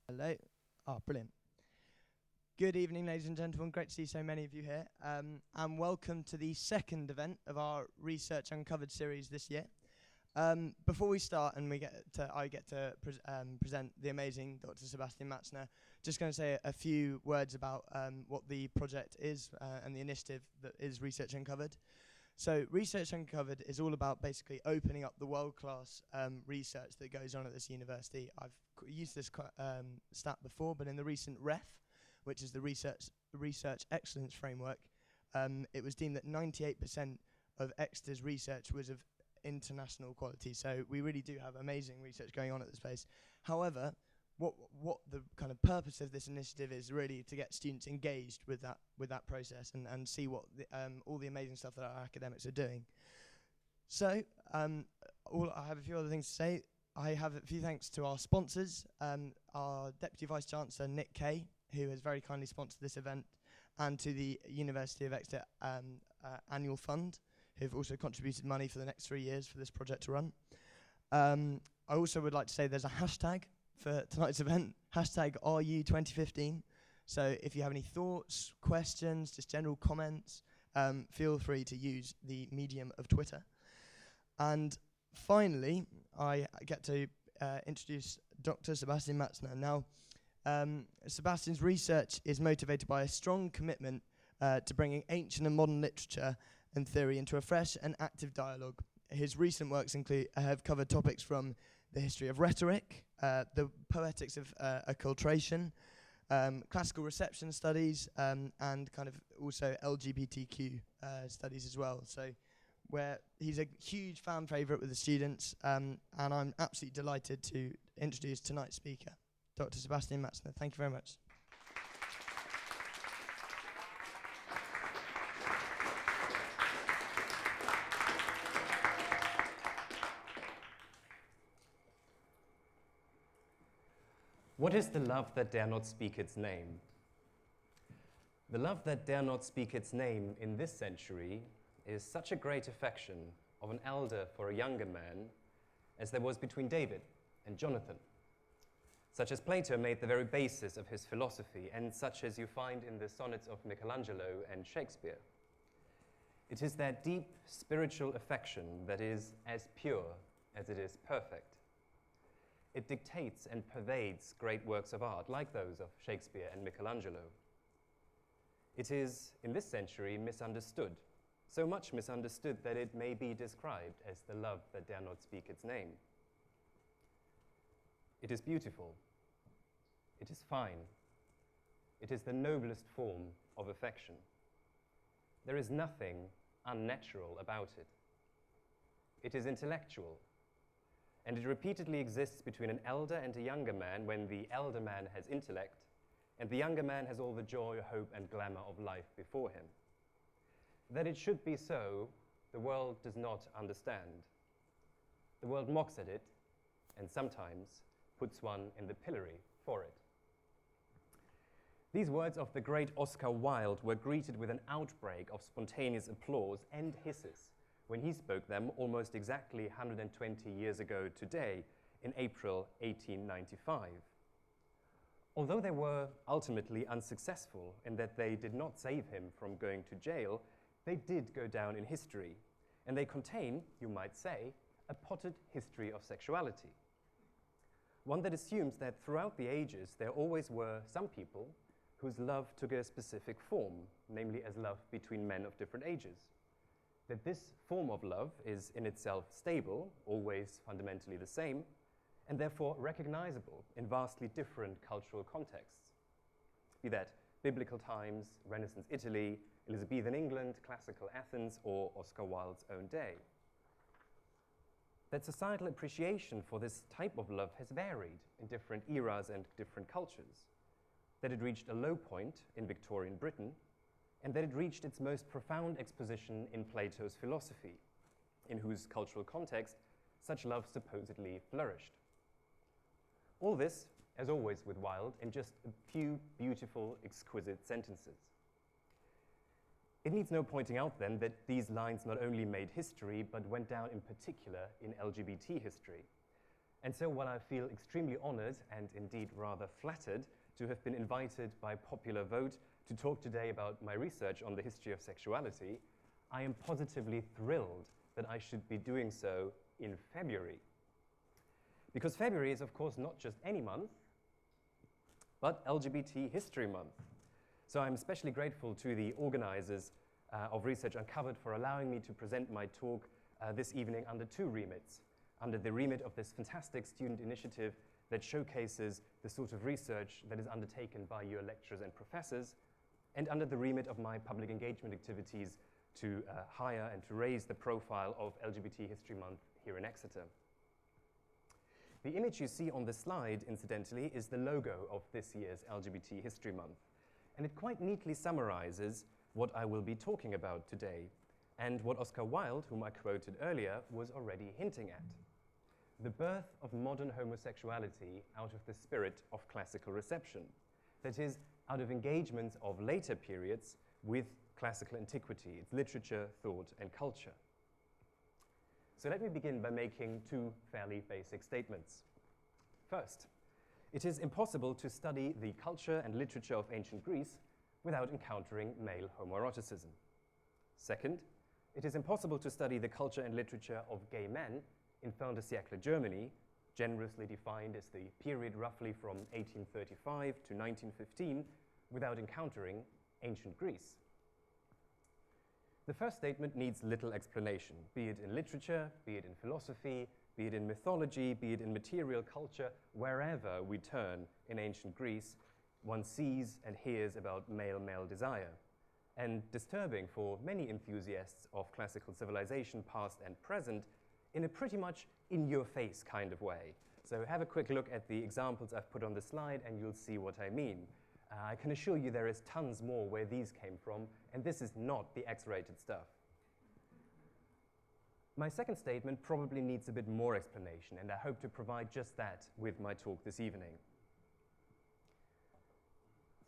Hello. Oh, brilliant. Good evening, ladies and gentlemen. Great to see so many of you here. And welcome to the second event of our Research Uncovered series this year. Before we start and I get to present the amazing Dr. Sebastian Matzner, just going to say a few words about what the project is and the initiative that is Research Uncovered. So Research Uncovered is all about basically opening up the world-class research that goes on at this university. I've used this stat before, but in the recent REF, which is the Research Excellence Framework, it was deemed that 98% of Exeter's research was of international quality. So we really do have amazing research going on at this place. However, what the kind of purpose of this initiative is really to get students engaged with that process and see what all the amazing stuff that our academics are doing. So I have a few other things to say. I have a few thanks to our sponsors, our Deputy Vice Chancellor Nick Kay, who has very kindly sponsored this event, and to the University of Exeter Annual Fund, who've also contributed money for the next 3 years for this project to run. I also would like to say there's a hashtag for tonight's event, hashtag RU2015. So if you have any thoughts, questions, just general comments, feel free to use the medium of Twitter. And finally, I get to introduce Dr. Sebastian Matzner. Now, Sebastian's research is motivated by a strong commitment to bringing ancient and modern literature and theory into a fresh and active dialogue. His recent works have covered topics from the history of rhetoric, the poetics of acculturation, classical reception studies, and kind of also LGBTQ studies as well. So where he's a huge fan favourite with the students, and I'm absolutely delighted to introduce tonight's speaker, Dr. Sebastian Matzner. Thank you very much. What is the love that dare not speak its name? The love that dare not speak its name in this century is such a great affection of an elder for a younger man as there was between David and Jonathan, such as Plato made the very basis of his philosophy, and such as you find in the sonnets of Michelangelo and Shakespeare. It is that deep spiritual affection that is as pure as it is perfect. It dictates and pervades great works of art, like those of Shakespeare and Michelangelo. It is, in this century, misunderstood, so much misunderstood that it may be described as the love that dare not speak its name. It is beautiful. It is fine. It is the noblest form of affection. There is nothing unnatural about it. It is intellectual. And it repeatedly exists between an elder and a younger man when the elder man has intellect and the younger man has all the joy, hope, and glamour of life before him. That it should be so, the world does not understand. The world mocks at it and sometimes puts one in the pillory for it. These words of the great Oscar Wilde were greeted with an outbreak of spontaneous applause and hisses when he spoke them almost exactly 120 years ago today, in April 1895. Although they were ultimately unsuccessful in that they did not save him from going to jail, they did go down in history, and they contain, you might say, a potted history of sexuality. One that assumes that throughout the ages there always were some people whose love took a specific form, namely as love between men of different ages. That this form of love is in itself stable, always fundamentally the same, and therefore recognizable in vastly different cultural contexts, be that biblical times, Renaissance Italy, Elizabethan England, classical Athens, or Oscar Wilde's own day. That societal appreciation for this type of love has varied in different eras and different cultures, that it reached a low point in Victorian Britain, and that it reached its most profound exposition in Plato's philosophy, in whose cultural context such love supposedly flourished. All this, as always with Wilde, in just a few beautiful, exquisite sentences. It needs no pointing out then that these lines not only made history, but went down in particular in LGBT history, And so while I feel extremely honored and indeed rather flattered to have been invited by popular vote to talk today about my research on the history of sexuality, I am positively thrilled that I should be doing so in February. Because February is, of course, not just any month, but LGBT History Month. So I'm especially grateful to the organizers of Research Uncovered for allowing me to present my talk this evening under two remits. Under the remit of this fantastic student initiative that showcases the sort of research that is undertaken by your lecturers and professors, and under the remit of my public engagement activities to hire and to raise the profile of LGBT History Month here in Exeter. The image you see on the slide, incidentally, is the logo of this year's LGBT History Month, and it quite neatly summarizes what I will be talking about today, and what Oscar Wilde, whom I quoted earlier, was already hinting at. The birth of modern homosexuality out of the spirit of classical reception. That is, out of engagements of later periods with classical antiquity, its literature, thought, and culture. So let me begin by making two fairly basic statements. First, it is impossible to study the culture and literature of ancient Greece without encountering male homoeroticism. Second, it is impossible to study the culture and literature of gay men in fin de siècle Germany, generously defined as the period roughly from 1835 to 1915, without encountering ancient Greece. The first statement needs little explanation, be it in literature, be it in philosophy, be it in mythology, be it in material culture, wherever we turn in ancient Greece, one sees and hears about male-male desire. And disturbing for many enthusiasts of classical civilization, past and present, in a pretty much in-your-face kind of way. So have a quick look at the examples I've put on the slide and you'll see what I mean. I can assure you there is tons more where these came from, and this is not the X-rated stuff. My second statement probably needs a bit more explanation, and I hope to provide just that with my talk this evening.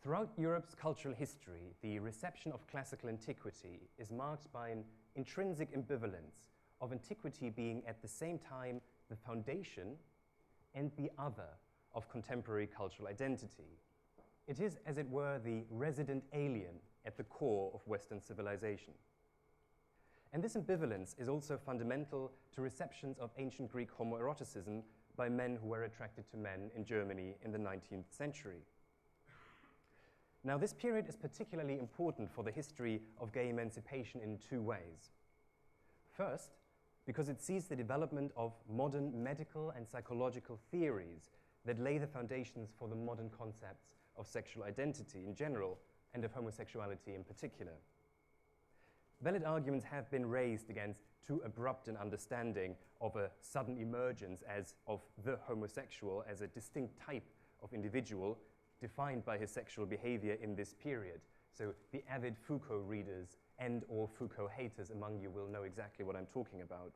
Throughout Europe's cultural history, the reception of classical antiquity is marked by an intrinsic ambivalence of antiquity being at the same time the foundation and the other of contemporary cultural identity. It is, as it were, the resident alien at the core of Western civilization. And this ambivalence is also fundamental to receptions of ancient Greek homoeroticism by men who were attracted to men in Germany in the 19th century. Now, this period is particularly important for the history of gay emancipation in two ways. First, because it sees the development of modern medical and psychological theories that lay the foundations for the modern concepts of sexual identity in general and of homosexuality in particular. Valid arguments have been raised against too abrupt an understanding of a sudden emergence as of the homosexual as a distinct type of individual defined by his sexual behavior in this period. So the avid Foucault readers and/or Foucault haters among you will know exactly what I'm talking about.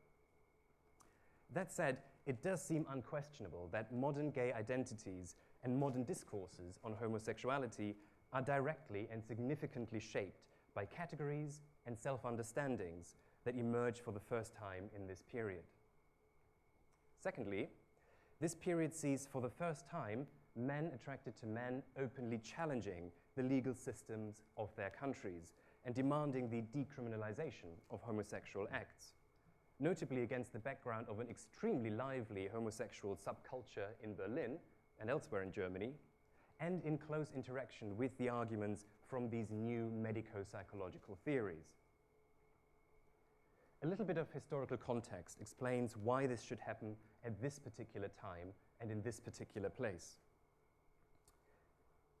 That said, it does seem unquestionable that modern gay identities and modern discourses on homosexuality are directly and significantly shaped by categories and self-understandings that emerge for the first time in this period. Secondly, this period sees for the first time men attracted to men openly challenging the legal systems of their countries and demanding the decriminalization of homosexual acts, notably against the background of an extremely lively homosexual subculture in Berlin and elsewhere in Germany, and in close interaction with the arguments from these new medico-psychological theories. A little bit of historical context explains why this should happen at this particular time and in this particular place.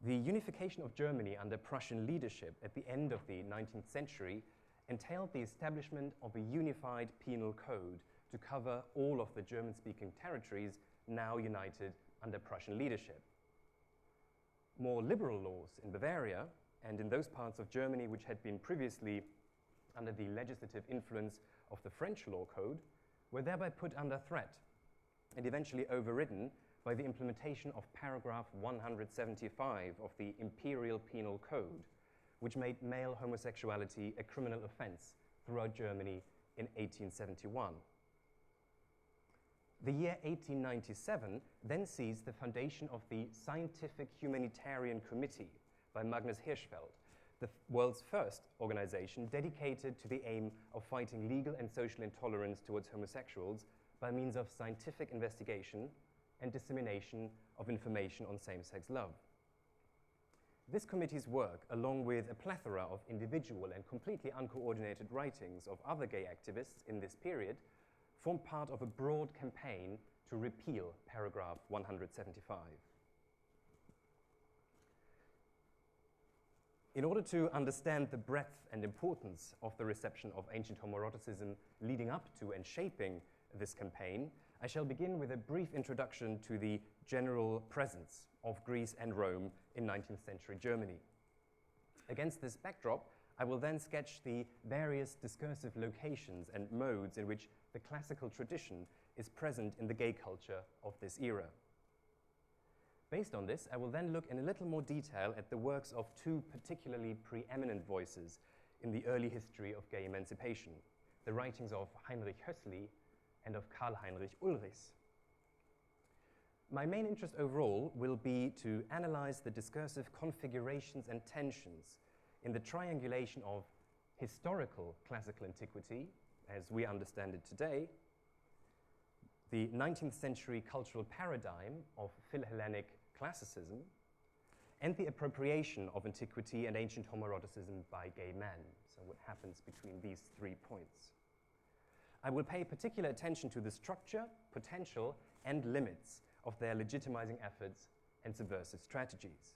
The unification of Germany under Prussian leadership at the end of the 19th century entailed the establishment of a unified penal code to cover all of the German-speaking territories now united under Prussian leadership. More liberal laws in Bavaria and in those parts of Germany which had been previously under the legislative influence of the French law code were thereby put under threat and eventually overridden by the implementation of paragraph 175 of the Imperial Penal Code, which made male homosexuality a criminal offense throughout Germany in 1871. The year 1897 then sees the foundation of the Scientific Humanitarian Committee by Magnus Hirschfeld, the world's first organization dedicated to the aim of fighting legal and social intolerance towards homosexuals by means of scientific investigation and dissemination of information on same-sex love. This committee's work, along with a plethora of individual and completely uncoordinated writings of other gay activists in this period, formed part of a broad campaign to repeal paragraph 175. In order to understand the breadth and importance of the reception of ancient homoeroticism leading up to and shaping this campaign, I shall begin with a brief introduction to the general presence of Greece and Rome in 19th century Germany. Against this backdrop, I will then sketch the various discursive locations and modes in which the classical tradition is present in the gay culture of this era. Based on this, I will then look in a little more detail at the works of two particularly preeminent voices in the early history of gay emancipation, the writings of Heinrich Hössli and of Karl Heinrich Ulrichs. My main interest overall will be to analyze the discursive configurations and tensions in the triangulation of historical classical antiquity, as we understand it today, the 19th century cultural paradigm of Philhellenic classicism, and the appropriation of antiquity and ancient homoeroticism by gay men. So what happens between these 3 points? I will pay particular attention to the structure, potential, and limits of their legitimizing efforts and subversive strategies.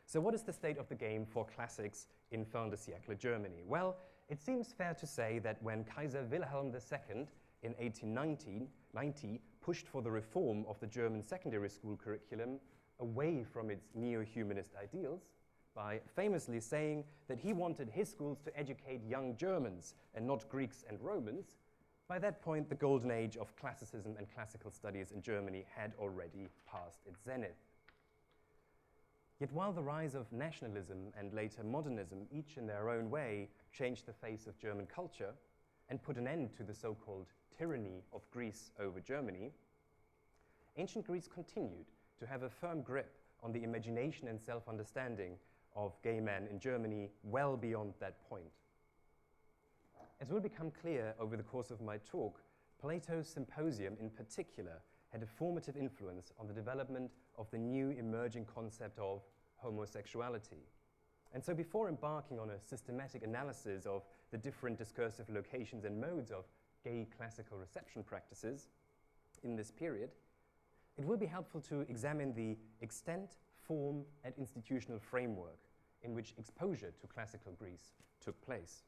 So what is the state of the game for classics in fin de siècle Germany? Well, it seems fair to say that when Kaiser Wilhelm II in 1890 pushed for the reform of the German secondary school curriculum away from its neo-humanist ideals by famously saying that he wanted his schools to educate young Germans and not Greeks and Romans, by that point the golden age of classicism and classical studies in Germany had already passed its zenith. Yet while the rise of nationalism and later modernism, each in their own way, changed the face of German culture and put an end to the so-called tyranny of Greece over Germany, ancient Greece continued to have a firm grip on the imagination and self-understanding of gay men in Germany well beyond that point. As will become clear over the course of my talk, Plato's Symposium in particular had a formative influence on the development of the new emerging concept of homosexuality. And so before embarking on a systematic analysis of the different discursive locations and modes of gay classical reception practices in this period, it will be helpful to examine the extent, form, and institutional framework in which exposure to classical Greece took place.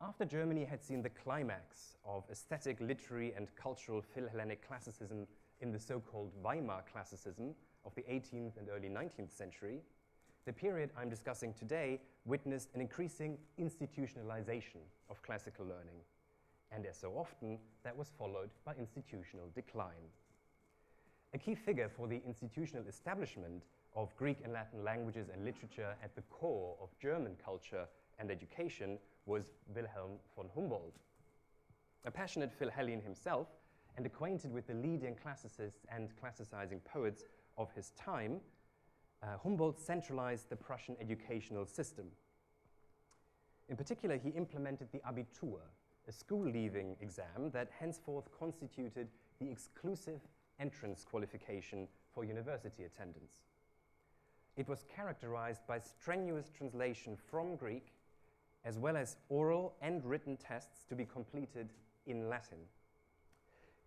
After Germany had seen the climax of aesthetic, literary, and cultural Philhellenic classicism in the so-called Weimar classicism of the 18th and early 19th century, the period I'm discussing today witnessed an increasing institutionalization of classical learning, and as so often, that was followed by institutional decline. A key figure for the institutional establishment of Greek and Latin languages and literature at the core of German culture and education was Wilhelm von Humboldt. A passionate Philhellene himself and acquainted with the leading classicists and classicizing poets of his time, Humboldt centralized the Prussian educational system. In particular, he implemented the Abitur, a school-leaving exam that henceforth constituted the exclusive entrance qualification for university attendance. It was characterized by strenuous translation from Greek, as well as oral and written tests to be completed in Latin.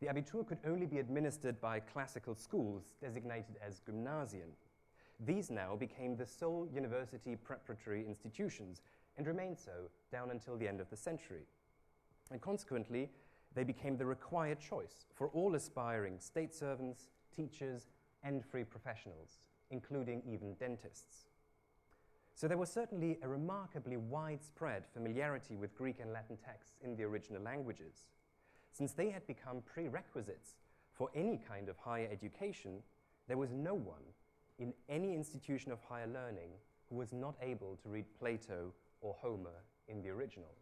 The Abitur could only be administered by classical schools designated as Gymnasien. These now became the sole university preparatory institutions and remained so down until the end of the century. And consequently, they became the required choice for all aspiring state servants, teachers, and free professionals, including even dentists. So there was certainly a remarkably widespread familiarity with Greek and Latin texts in the original languages. Since they had become prerequisites for any kind of higher education, there was no one in any institution of higher learning who was not able to read Plato or Homer in the original.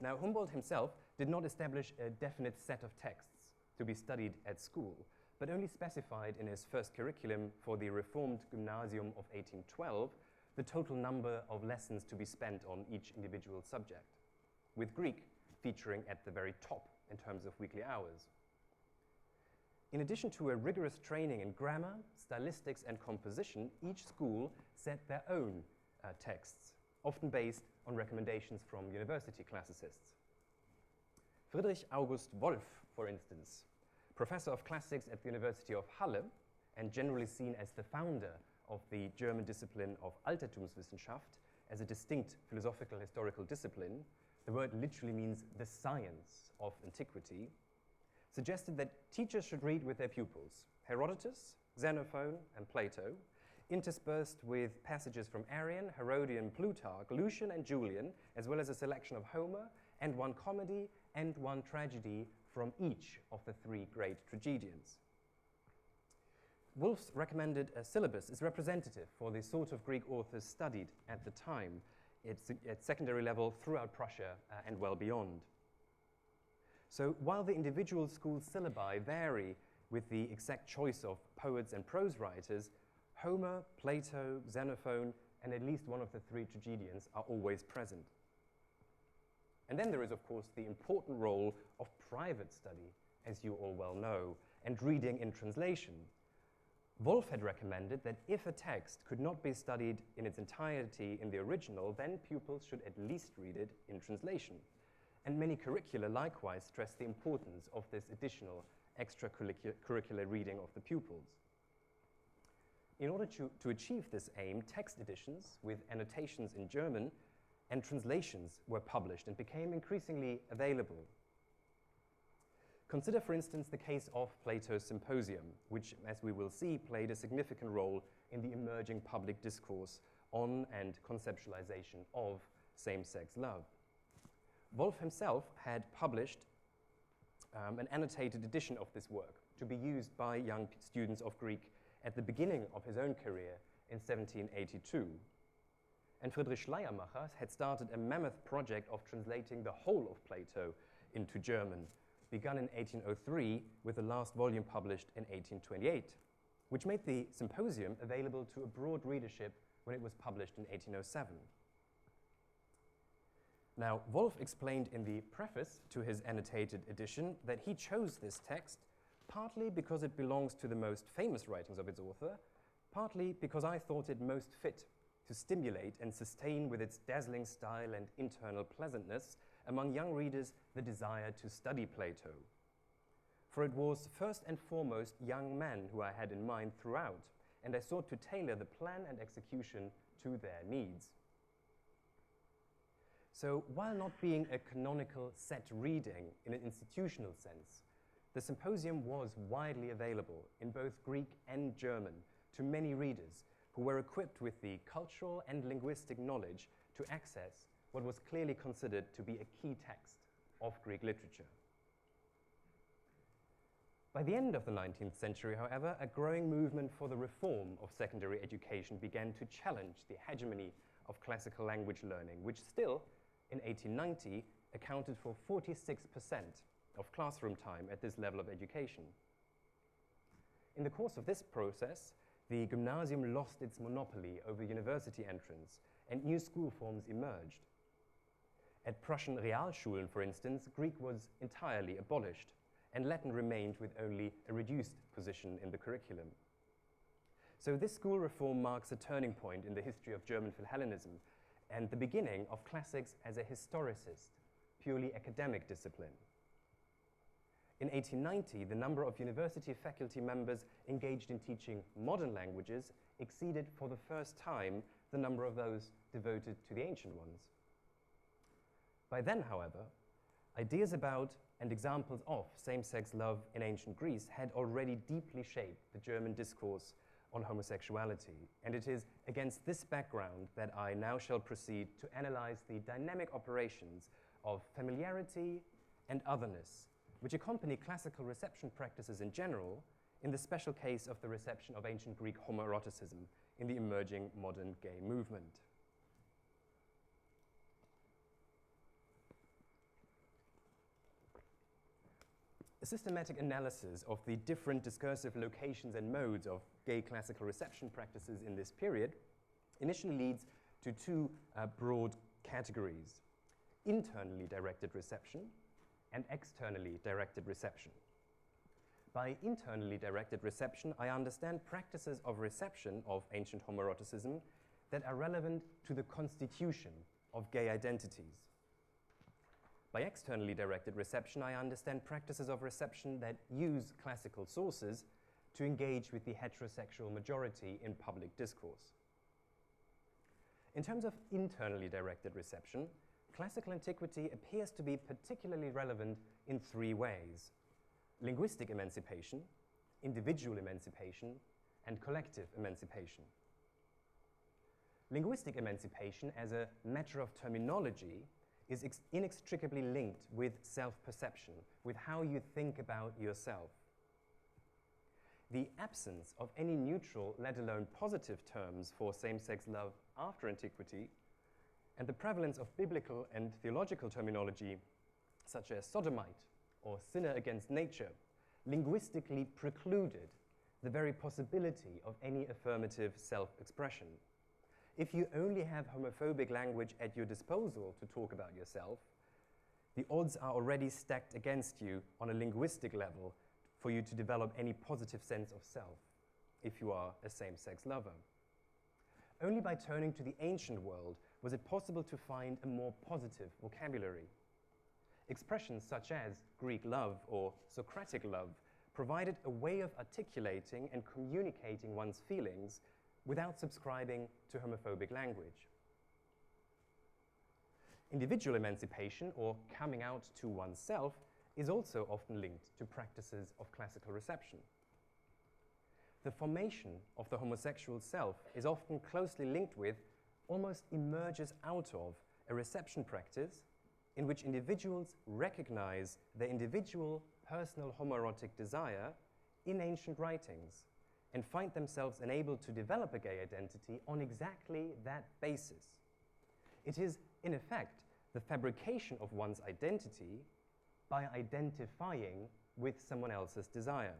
Now, Humboldt himself did not establish a definite set of texts to be studied at school, but only specified in his first curriculum for the reformed gymnasium of 1812 the total number of lessons to be spent on each individual subject, with Greek featuring at the very top in terms of weekly hours. In addition to a rigorous training in grammar, stylistics, and composition, each school set their own texts, often based on recommendations from university classicists. Friedrich August Wolff, for instance, professor of classics at the University of Halle and generally seen as the founder of the German discipline of Altertumswissenschaft as a distinct philosophical historical discipline, the word literally means the science of antiquity, suggested that teachers should read with their pupils Herodotus, Xenophon, and Plato, interspersed with passages from Arrian, Herodian, Plutarch, Lucian, and Julian, as well as a selection of Homer, and one comedy and one tragedy from each of the three great tragedians. Wolff's recommended syllabus is representative for the sort of Greek authors studied at the time. It's at secondary level throughout Prussia and well beyond. So while the individual school syllabi vary with the exact choice of poets and prose writers, Homer, Plato, Xenophon, and at least one of the three tragedians are always present. And then there is, of course, the important role of private study, as you all well know, and reading in translation. Wolff had recommended that if a text could not be studied in its entirety in the original, then pupils should at least read it in translation. And many curricula likewise stress the importance of this additional extracurricular reading of the pupils. In order to achieve this aim, text editions with annotations in German and translations were published and became increasingly available. Consider, for instance, the case of Plato's Symposium, which, as we will see, played a significant role in the emerging public discourse on and conceptualization of same-sex love. Wolff himself had published an annotated edition of this work to be used by young students of Greek at the beginning of his own career in 1782. And Friedrich Schleiermacher had started a mammoth project of translating the whole of Plato into German, begun in 1803 with the last volume published in 1828, which made the Symposium available to a broad readership when it was published in 1807. Now, Wolff explained in the preface to his annotated edition that he chose this text partly because it belongs to the most famous writings of its author, partly because I thought it most fit to stimulate and sustain with its dazzling style and internal pleasantness among young readers the desire to study Plato. For it was first and foremost young men who I had in mind throughout, and I sought to tailor the plan and execution to their needs. So while not being a canonical set reading in an institutional sense, the Symposium was widely available in both Greek and German to many readers who were equipped with the cultural and linguistic knowledge to access what was clearly considered to be a key text of Greek literature. By the end of the 19th century, however, a growing movement for the reform of secondary education began to challenge the hegemony of classical language learning, which still, in 1890, accounted for 46% of classroom time at this level of education. In the course of this process, the gymnasium lost its monopoly over university entrance, and new school forms emerged. At Prussian Realschulen, for instance, Greek was entirely abolished, and Latin remained with only a reduced position in the curriculum. So this school reform marks a turning point in the history of German Philhellenism and the beginning of classics as a historicist, purely academic discipline. In 1890, the number of university faculty members engaged in teaching modern languages exceeded for the first time the number of those devoted to the ancient ones. By then, however, ideas about and examples of same-sex love in ancient Greece had already deeply shaped the German discourse on homosexuality, and it is against this background that I now shall proceed to analyze the dynamic operations of familiarity and otherness, which accompany classical reception practices in general, in the special case of the reception of ancient Greek homoeroticism in the emerging modern gay movement. A systematic analysis of the different discursive locations and modes of gay classical reception practices in this period initially leads to two broad categories: internally directed reception and externally directed reception. By internally directed reception, I understand practices of reception of ancient homoeroticism that are relevant to the constitution of gay identities. By externally directed reception, I understand practices of reception that use classical sources to engage with the heterosexual majority in public discourse. In terms of internally directed reception, classical antiquity appears to be particularly relevant in three ways: linguistic emancipation, individual emancipation, and collective emancipation. Linguistic emancipation as a matter of terminology is inextricably linked with self-perception, with how you think about yourself. The absence of any neutral, let alone positive terms for same-sex love after antiquity, and the prevalence of biblical and theological terminology, such as sodomite or sinner against nature, linguistically precluded the very possibility of any affirmative self-expression. If you only have homophobic language at your disposal to talk about yourself, the odds are already stacked against you on a linguistic level for you to develop any positive sense of self if you are a same-sex lover. Only by turning to the ancient world was it possible to find a more positive vocabulary. Expressions such as Greek love or Socratic love provided a way of articulating and communicating one's feelings without subscribing to homophobic language. Individual emancipation, or coming out to oneself, is also often linked to practices of classical reception. The formation of the homosexual self is often closely linked with, almost emerges out of, a reception practice in which individuals recognize their individual personal homoerotic desire in ancient writings and find themselves enabled to develop a gay identity on exactly that basis. It is, in effect, the fabrication of one's identity by identifying with someone else's desire.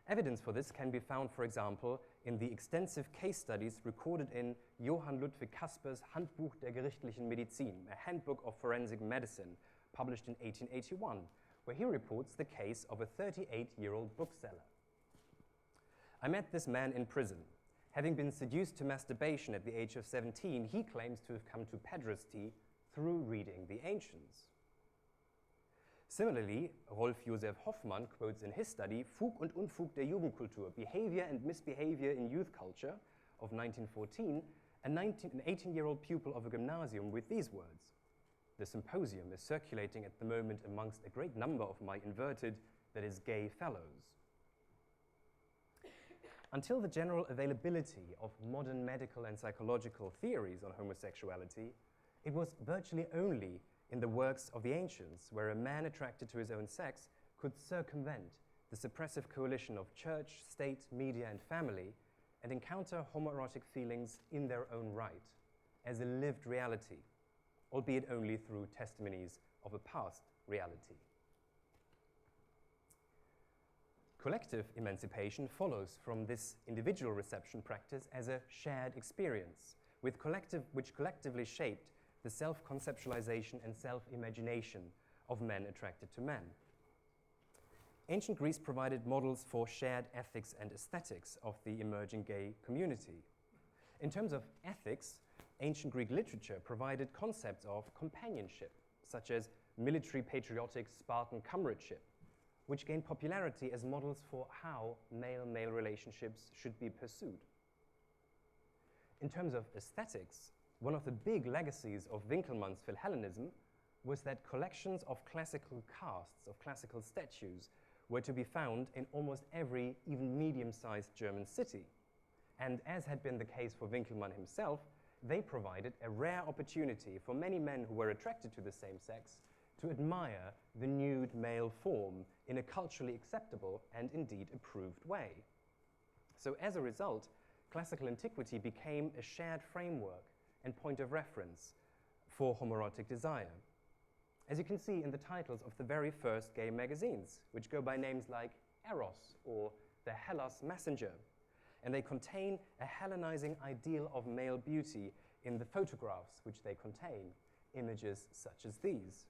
Evidence for this can be found, for example, in the extensive case studies recorded in Johann Ludwig Kasper's Handbuch der gerichtlichen Medizin, a handbook of forensic medicine, published in 1881, where he reports the case of a 38-year-old bookseller. I met this man in prison. Having been seduced to masturbation at the age of 17, he claims to have come to pederasty through reading the ancients. Similarly, Rolf Josef Hoffmann quotes in his study Fug und Unfug der Jugendkultur, Behavior and Misbehavior in Youth Culture of 1914, an 18-year-old pupil of a gymnasium with these words: "The symposium is circulating at the moment amongst a great number of my inverted, that is, gay fellows." Until the general availability of modern medical and psychological theories on homosexuality, it was virtually only in the works of the ancients where a man attracted to his own sex could circumvent the suppressive coalition of church, state, media, and family and encounter homoerotic feelings in their own right, as a lived reality, albeit only through testimonies of a past reality. Collective emancipation follows from this individual reception practice as a shared experience, which collectively shaped the self-conceptualization and self-imagination of men attracted to men. Ancient Greece provided models for shared ethics and aesthetics of the emerging gay community. In terms of ethics, ancient Greek literature provided concepts of companionship, such as military patriotic Spartan comradeship, which gained popularity as models for how male-male relationships should be pursued. In terms of aesthetics, one of the big legacies of Winckelmann's Philhellenism was that collections of classical casts, of classical statues, were to be found in almost every, even medium-sized German city. And as had been the case for Winckelmann himself, they provided a rare opportunity for many men who were attracted to the same sex to admire the nude male form in a culturally acceptable and indeed approved way. So as a result, classical antiquity became a shared framework and point of reference for homoerotic desire. as you can see in the titles of the very first gay magazines, which go by names like Eros or the Hellas Messenger, and they contain a Hellenizing ideal of male beauty in the photographs which they contain, images such as these.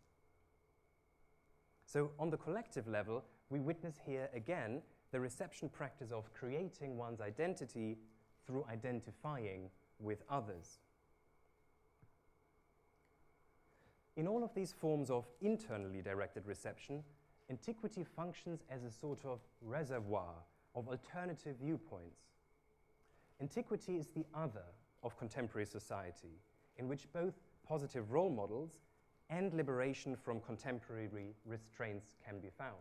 So on the collective level, we witness here again the reception practice of creating one's identity through identifying with others. In all of these forms of internally directed reception, antiquity functions as a sort of reservoir of alternative viewpoints. Antiquity is the other of contemporary society, in which both positive role models and liberation from contemporary restraints can be found.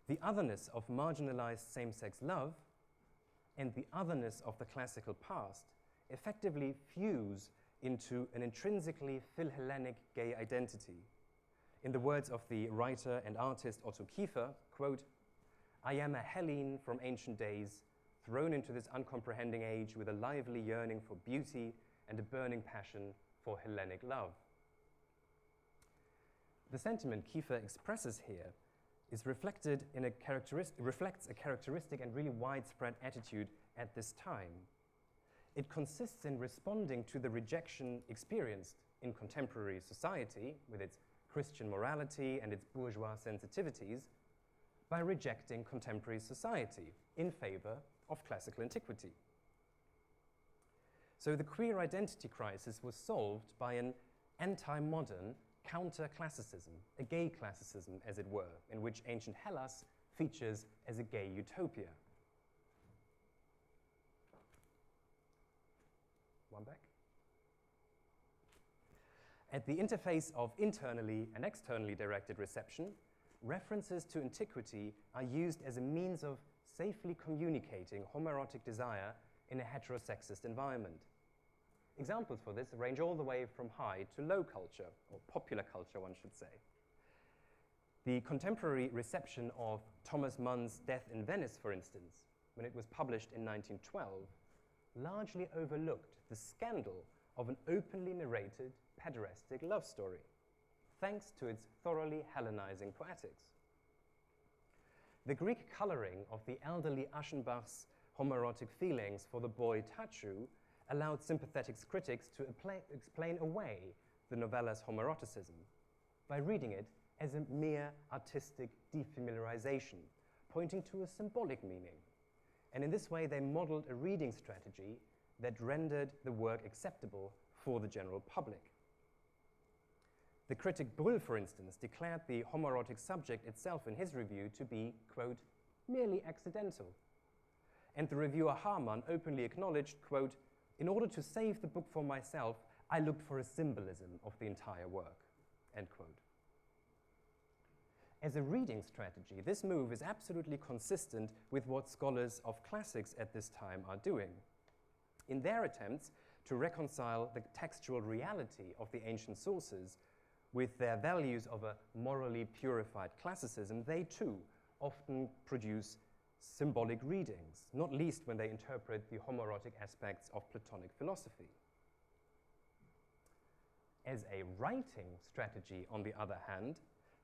The otherness of marginalized same-sex love and the otherness of the classical past effectively fuse into an intrinsically Philhellenic gay identity. In the words of the writer and artist Otto Kiefer, quote, "I am a Hellene from ancient days, thrown into this uncomprehending age with a lively yearning for beauty and a burning passion for Hellenic love." The sentiment Kiefer expresses here is reflected in reflects a characteristic and really widespread attitude at this time. It consists in responding to the rejection experienced in contemporary society with its Christian morality and its bourgeois sensitivities by rejecting contemporary society in favor of classical antiquity. So the queer identity crisis was solved by an anti-modern counter-classicism, a gay classicism, as it were, in which ancient Hellas features as a gay utopia. One back. At the interface of internally and externally directed reception, references to antiquity are used as a means of safely communicating homoerotic desire in a heterosexist environment. Examples for this range all the way from high to low culture, or popular culture, one should say. The contemporary reception of Thomas Mann's Death in Venice, for instance, when it was published in 1912, largely overlooked the scandal of an openly narrated pederastic love story, thanks to its thoroughly Hellenizing poetics. The Greek coloring of the elderly Aschenbach's homoerotic feelings for the boy Tachu allowed sympathetic critics to explain away the novella's homoeroticism by reading it as a mere artistic defamiliarization, pointing to a symbolic meaning. And in this way, they modeled a reading strategy that rendered the work acceptable for the general public. The critic Brühl, for instance, declared the homoerotic subject itself in his review to be, quote, merely accidental. And the reviewer Hamann openly acknowledged, quote, in order to save the book for myself, I looked for a symbolism of the entire work, end quote. As a reading strategy, this move is absolutely consistent with what scholars of classics at this time are doing. In their attempts to reconcile the textual reality of the ancient sources with their values of a morally purified classicism, they too often produce symbolic readings, not least when they interpret the homoerotic aspects of Platonic philosophy. As a writing strategy, on the other hand,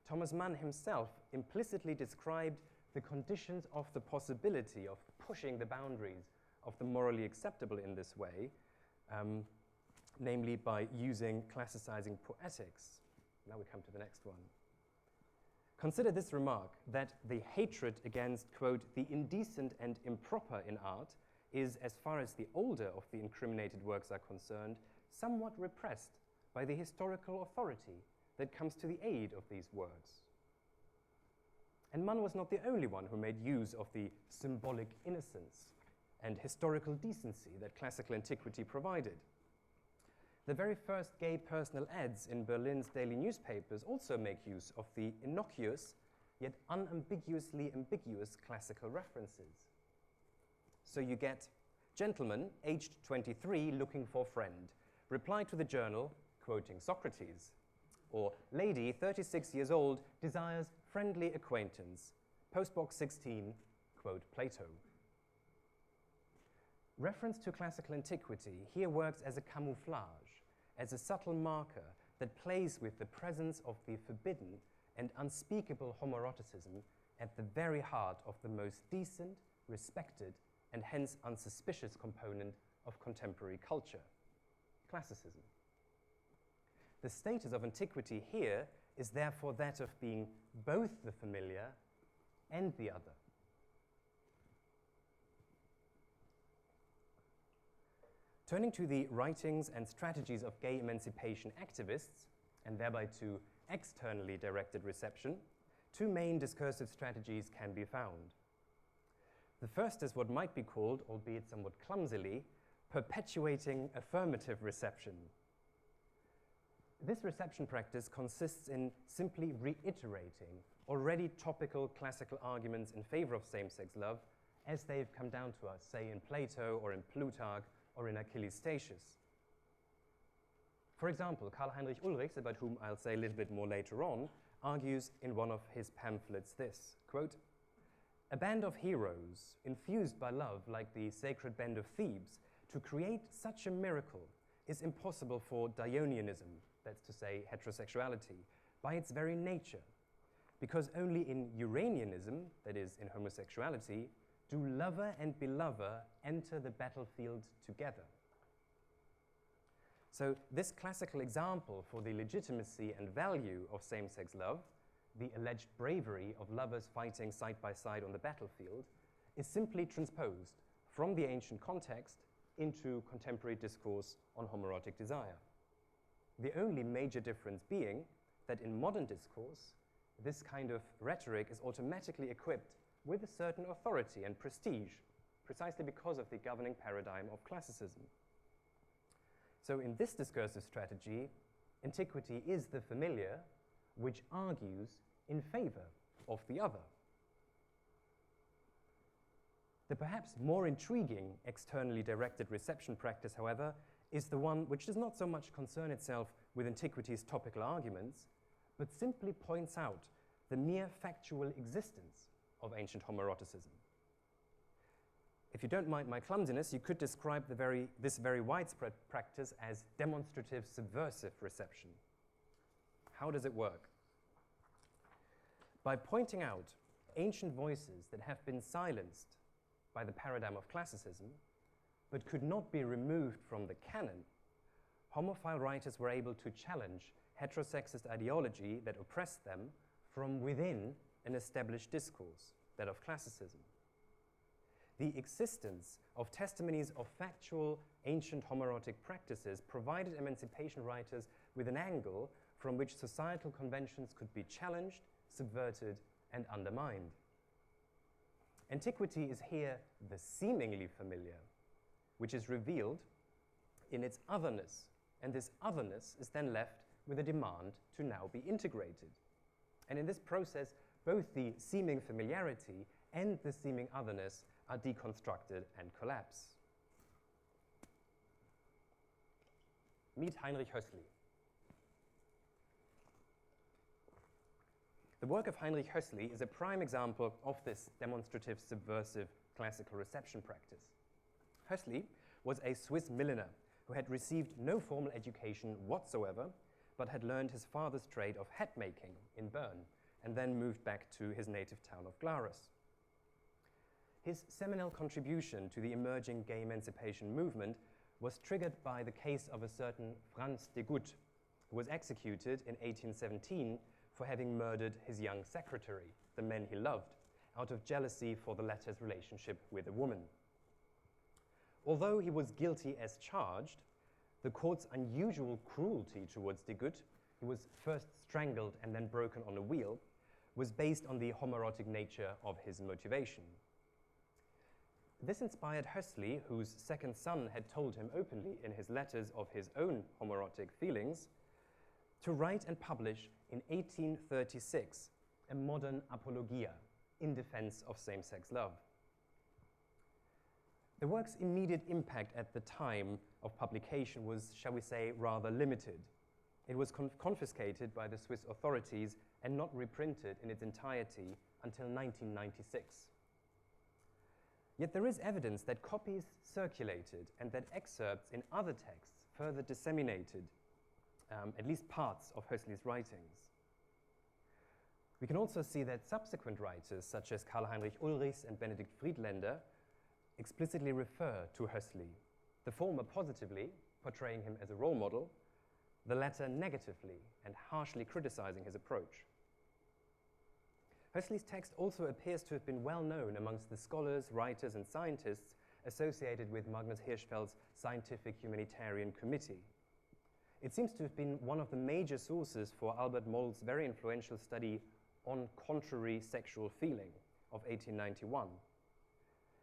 Thomas Mann himself implicitly described the conditions of the possibility of pushing the boundaries of the morally acceptable in this way, namely by using classicizing poetics. Now we come to the next one. Consider this remark, that the hatred against, quote, the indecent and improper in art is, as far as the older of the incriminated works are concerned, somewhat repressed by the historical authority that comes to the aid of these works. And Mann was not the only one who made use of the symbolic innocence and historical decency that classical antiquity provided. The very first gay personal ads in Berlin's daily newspapers also make use of the innocuous, yet unambiguously ambiguous classical references. So you get, gentleman, aged 23, looking for friend, reply to the journal, quoting Socrates, or lady, 36 years old, desires friendly acquaintance, postbox 16, quote Plato. Reference to classical antiquity here works as a camouflage, as a subtle marker that plays with the presence of the forbidden and unspeakable homoeroticism at the very heart of the most decent, respected, and hence unsuspicious component of contemporary culture, classicism. The status of antiquity here is therefore that of being both the familiar and the other. Turning to the writings and strategies of gay emancipation activists, and thereby to externally directed reception, two main discursive strategies can be found. The first is what might be called, albeit somewhat clumsily, perpetuating affirmative reception. This reception practice consists in simply reiterating already topical classical arguments in favor of same-sex love as they've come down to us, say in Plato or in Plutarch or in Achilles Statius. For example, Karl Heinrich Ulrichs, about whom I'll say a little bit more later on, argues in one of his pamphlets this, quote, "A band of heroes, infused by love like the sacred band of Thebes, to create such a miracle is impossible for Dionysianism," that's to say heterosexuality, "by its very nature, because only in Uranianism, that is in homosexuality, do lover and belover enter the battlefield together." So this classical example for the legitimacy and value of same-sex love, the alleged bravery of lovers fighting side by side on the battlefield, is simply transposed from the ancient context into contemporary discourse on homoerotic desire. The only major difference being that in modern discourse, this kind of rhetoric is automatically equipped with a certain authority and prestige, precisely because of the governing paradigm of classicism. So in this discursive strategy, antiquity is the familiar, which argues in favor of the other. The perhaps more intriguing externally directed reception practice, however, is the one which does not so much concern itself with antiquity's topical arguments, but simply points out the mere factual existence of ancient homoeroticism. If you don't mind my clumsiness, you could describe this very widespread practice as demonstrative subversive reception. How does it work? By pointing out ancient voices that have been silenced by the paradigm of classicism, but could not be removed from the canon, homophile writers were able to challenge heterosexist ideology that oppressed them from within an established discourse, that of classicism. The existence of testimonies of factual ancient homoerotic practices provided emancipation writers with an angle from which societal conventions could be challenged, subverted, and undermined. Antiquity is here the seemingly familiar, which is revealed in its otherness, and this otherness is then left with a demand to now be integrated. And in this process, both the seeming familiarity and the seeming otherness are deconstructed and collapse. Meet Heinrich Hössli. The work of Heinrich Hössli is a prime example of this demonstrative, subversive, classical reception practice. Hössli was a Swiss milliner who had received no formal education whatsoever, but had learned his father's trade of hat making in Bern, and then moved back to his native town of Glarus. His seminal contribution to the emerging gay emancipation movement was triggered by the case of a certain Franz de Gutt, who was executed in 1817 for having murdered his young secretary, the man he loved, out of jealousy for the latter's relationship with a woman. Although he was guilty as charged, the court's unusual cruelty towards de Gutt, who was first strangled and then broken on a wheel, was based on the homoerotic nature of his motivation. This inspired Hössli, whose second son had told him openly in his letters of his own homoerotic feelings, to write and publish in 1836 a modern apologia in defense of same-sex love. The work's immediate impact at the time of publication was, shall we say, rather limited. It was confiscated by the Swiss authorities and not reprinted in its entirety until 1996. Yet there is evidence that copies circulated and that excerpts in other texts further disseminated at least parts of Hössli's writings. We can also see that subsequent writers, such as Karl-Heinrich Ulrichs and Benedikt Friedländer, explicitly refer to Hössli, the former positively, portraying him as a role model, the latter negatively and harshly criticizing his approach. Hössli's text also appears to have been well known amongst the scholars, writers, and scientists associated with Magnus Hirschfeld's Scientific Humanitarian Committee. It seems to have been one of the major sources for Albert Moll's very influential study On Contrary Sexual Feeling of 1891.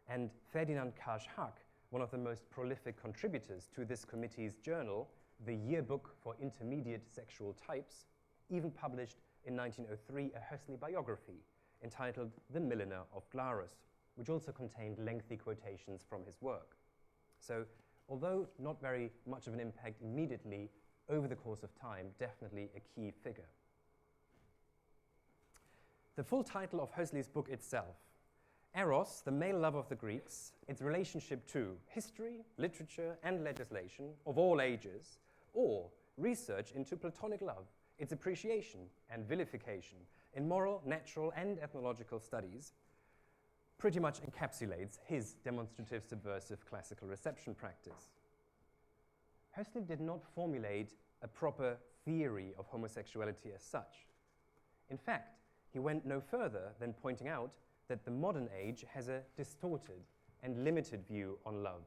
And Ferdinand Karsch-Hack, one of the most prolific contributors to this committee's journal, the Yearbook for Intermediate Sexual Types, even published in 1903 a Hössli biography entitled The Milliner of Glarus, which also contained lengthy quotations from his work. So, although not very much of an impact immediately, over the course of time, definitely a key figure. The full title of Hössli's book itself, Eros, the Male Love of the Greeks, its relationship to history, literature, and legislation of all ages, or research into Platonic love, its appreciation and vilification in moral, natural, and ethnological studies, pretty much encapsulates his demonstrative subversive classical reception practice. Hössli did not formulate a proper theory of homosexuality as such. In fact, he went no further than pointing out that the modern age has a distorted and limited view on love.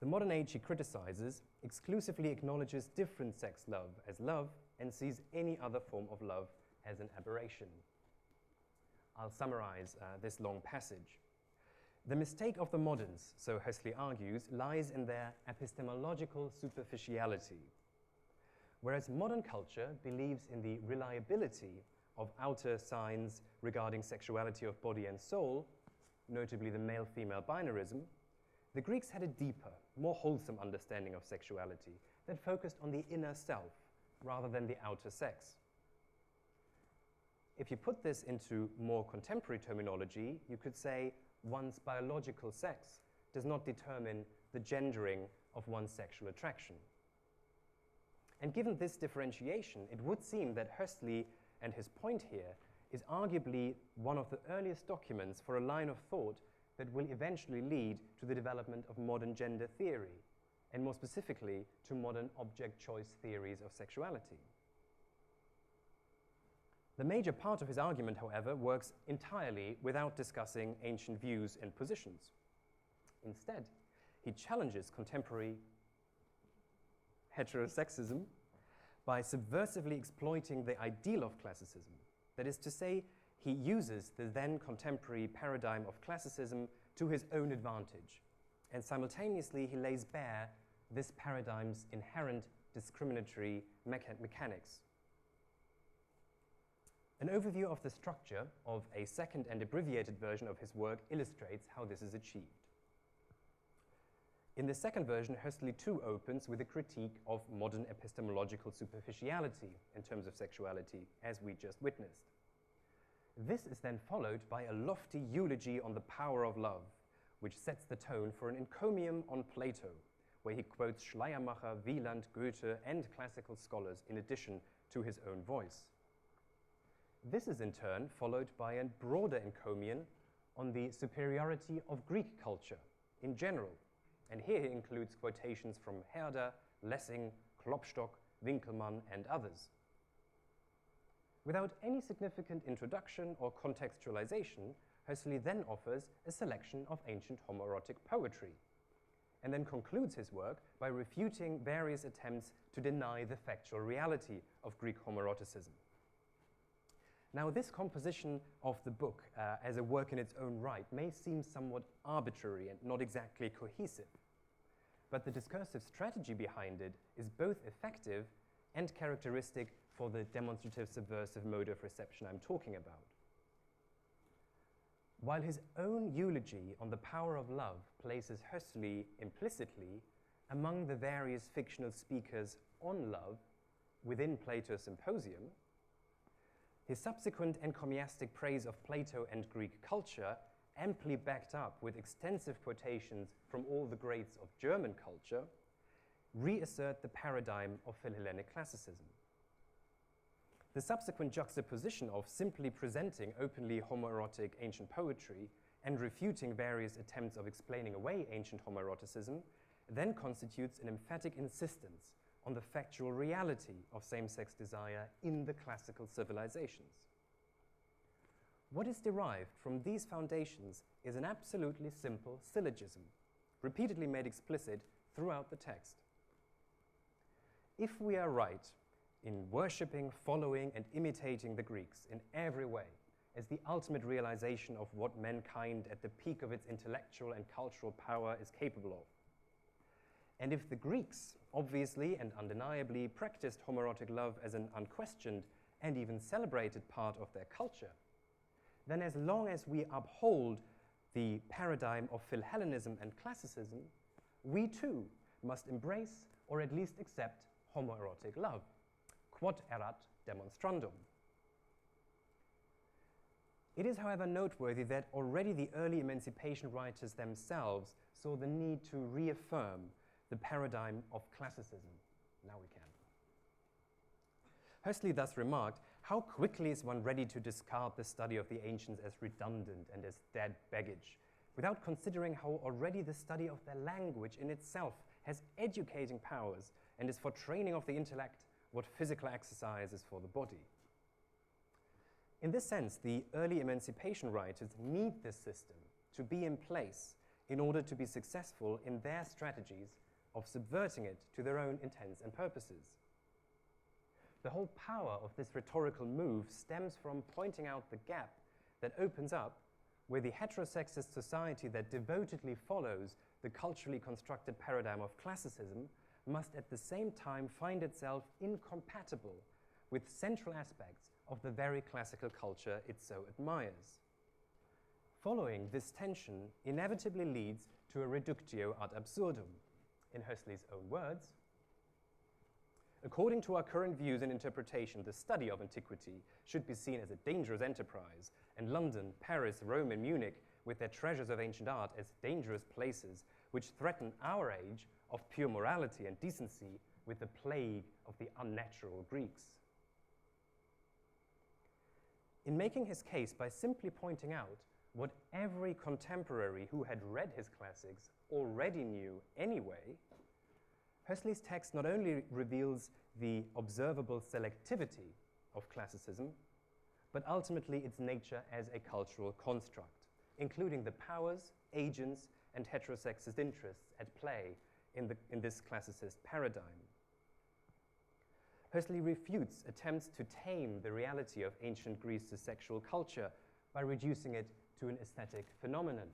The modern age he criticizes exclusively acknowledges different sex love as love and sees any other form of love as an aberration. I'll summarize this long passage. The mistake of the moderns, so Hössli argues, lies in their epistemological superficiality. Whereas modern culture believes in the reliability of outer signs regarding sexuality of body and soul, notably the male-female binarism, the Greeks had a deeper, more wholesome understanding of sexuality that focused on the inner self rather than the outer sex. If you put this into more contemporary terminology, you could say one's biological sex does not determine the gendering of one's sexual attraction. And given this differentiation, it would seem that Hössli and his point here is arguably one of the earliest documents for a line of thought that will eventually lead to the development of modern gender theory, and more specifically to modern object choice theories of sexuality. The major part of his argument, however, works entirely without discussing ancient views and positions. Instead, he challenges contemporary heterosexism by subversively exploiting the ideal of classicism. That is to say, he uses the then contemporary paradigm of classicism to his own advantage, and simultaneously he lays bare this paradigm's inherent discriminatory mechanics. An overview of the structure of a second and abbreviated version of his work illustrates how this is achieved. In the second version, Hössli too opens with a critique of modern epistemological superficiality in terms of sexuality, as we just witnessed. This is then followed by a lofty eulogy on the power of love, which sets the tone for an encomium on Plato, where he quotes Schleiermacher, Wieland, Goethe, and classical scholars in addition to his own voice. This is in turn followed by a broader encomium on the superiority of Greek culture in general, and here he includes quotations from Herder, Lessing, Klopstock, Winkelmann, and others. Without any significant introduction or contextualization, Hössli then offers a selection of ancient homoerotic poetry, and then concludes his work by refuting various attempts to deny the factual reality of Greek homoeroticism. Now, this composition of the book as a work in its own right may seem somewhat arbitrary and not exactly cohesive, but the discursive strategy behind it is both effective and characteristic for the demonstrative subversive mode of reception I'm talking about. While his own eulogy on the power of love places Hössli implicitly among the various fictional speakers on love within Plato's Symposium, his subsequent encomiastic praise of Plato and Greek culture amply backed up with extensive quotations from all the greats of German culture, reassert the paradigm of Philhellenic classicism. The subsequent juxtaposition of simply presenting openly homoerotic ancient poetry and refuting various attempts of explaining away ancient homoeroticism then constitutes an emphatic insistence on the factual reality of same-sex desire in the classical civilizations. What is derived from these foundations is an absolutely simple syllogism, repeatedly made explicit throughout the text. If we are right in worshipping, following, and imitating the Greeks in every way as the ultimate realization of what mankind at the peak of its intellectual and cultural power is capable of, and if the Greeks obviously and undeniably practiced homoerotic love as an unquestioned and even celebrated part of their culture, then as long as we uphold the paradigm of Philhellenism and classicism, we too must embrace or at least accept homoerotic love. Quod erat demonstrandum. It is, however, noteworthy that already the early emancipation writers themselves saw the need to reaffirm the paradigm of classicism. Now we can. Hössli thus remarked, how quickly is one ready to discard the study of the ancients as redundant and as dead baggage, without considering how already the study of their language in itself has educating powers and is for training of the intellect what physical exercise is for the body. In this sense, the early emancipation writers need this system to be in place in order to be successful in their strategies of subverting it to their own intents and purposes. The whole power of this rhetorical move stems from pointing out the gap that opens up where the heterosexist society that devotedly follows the culturally constructed paradigm of classicism must at the same time find itself incompatible with central aspects of the very classical culture it so admires. Following this tension inevitably leads to a reductio ad absurdum. In Hössli's own words, according to our current views and interpretation, the study of antiquity should be seen as a dangerous enterprise, and London, Paris, Rome, and Munich, with their treasures of ancient art, as dangerous places which threaten our age of pure morality and decency with the plague of the unnatural Greeks. In making his case by simply pointing out what every contemporary who had read his classics already knew anyway, Hössli's text not only reveals the observable selectivity of classicism, but ultimately its nature as a cultural construct, including the powers, agents, and heterosexist interests at play in this classicist paradigm. Hössli refutes attempts to tame the reality of ancient Greece's sexual culture by reducing it to an aesthetic phenomenon.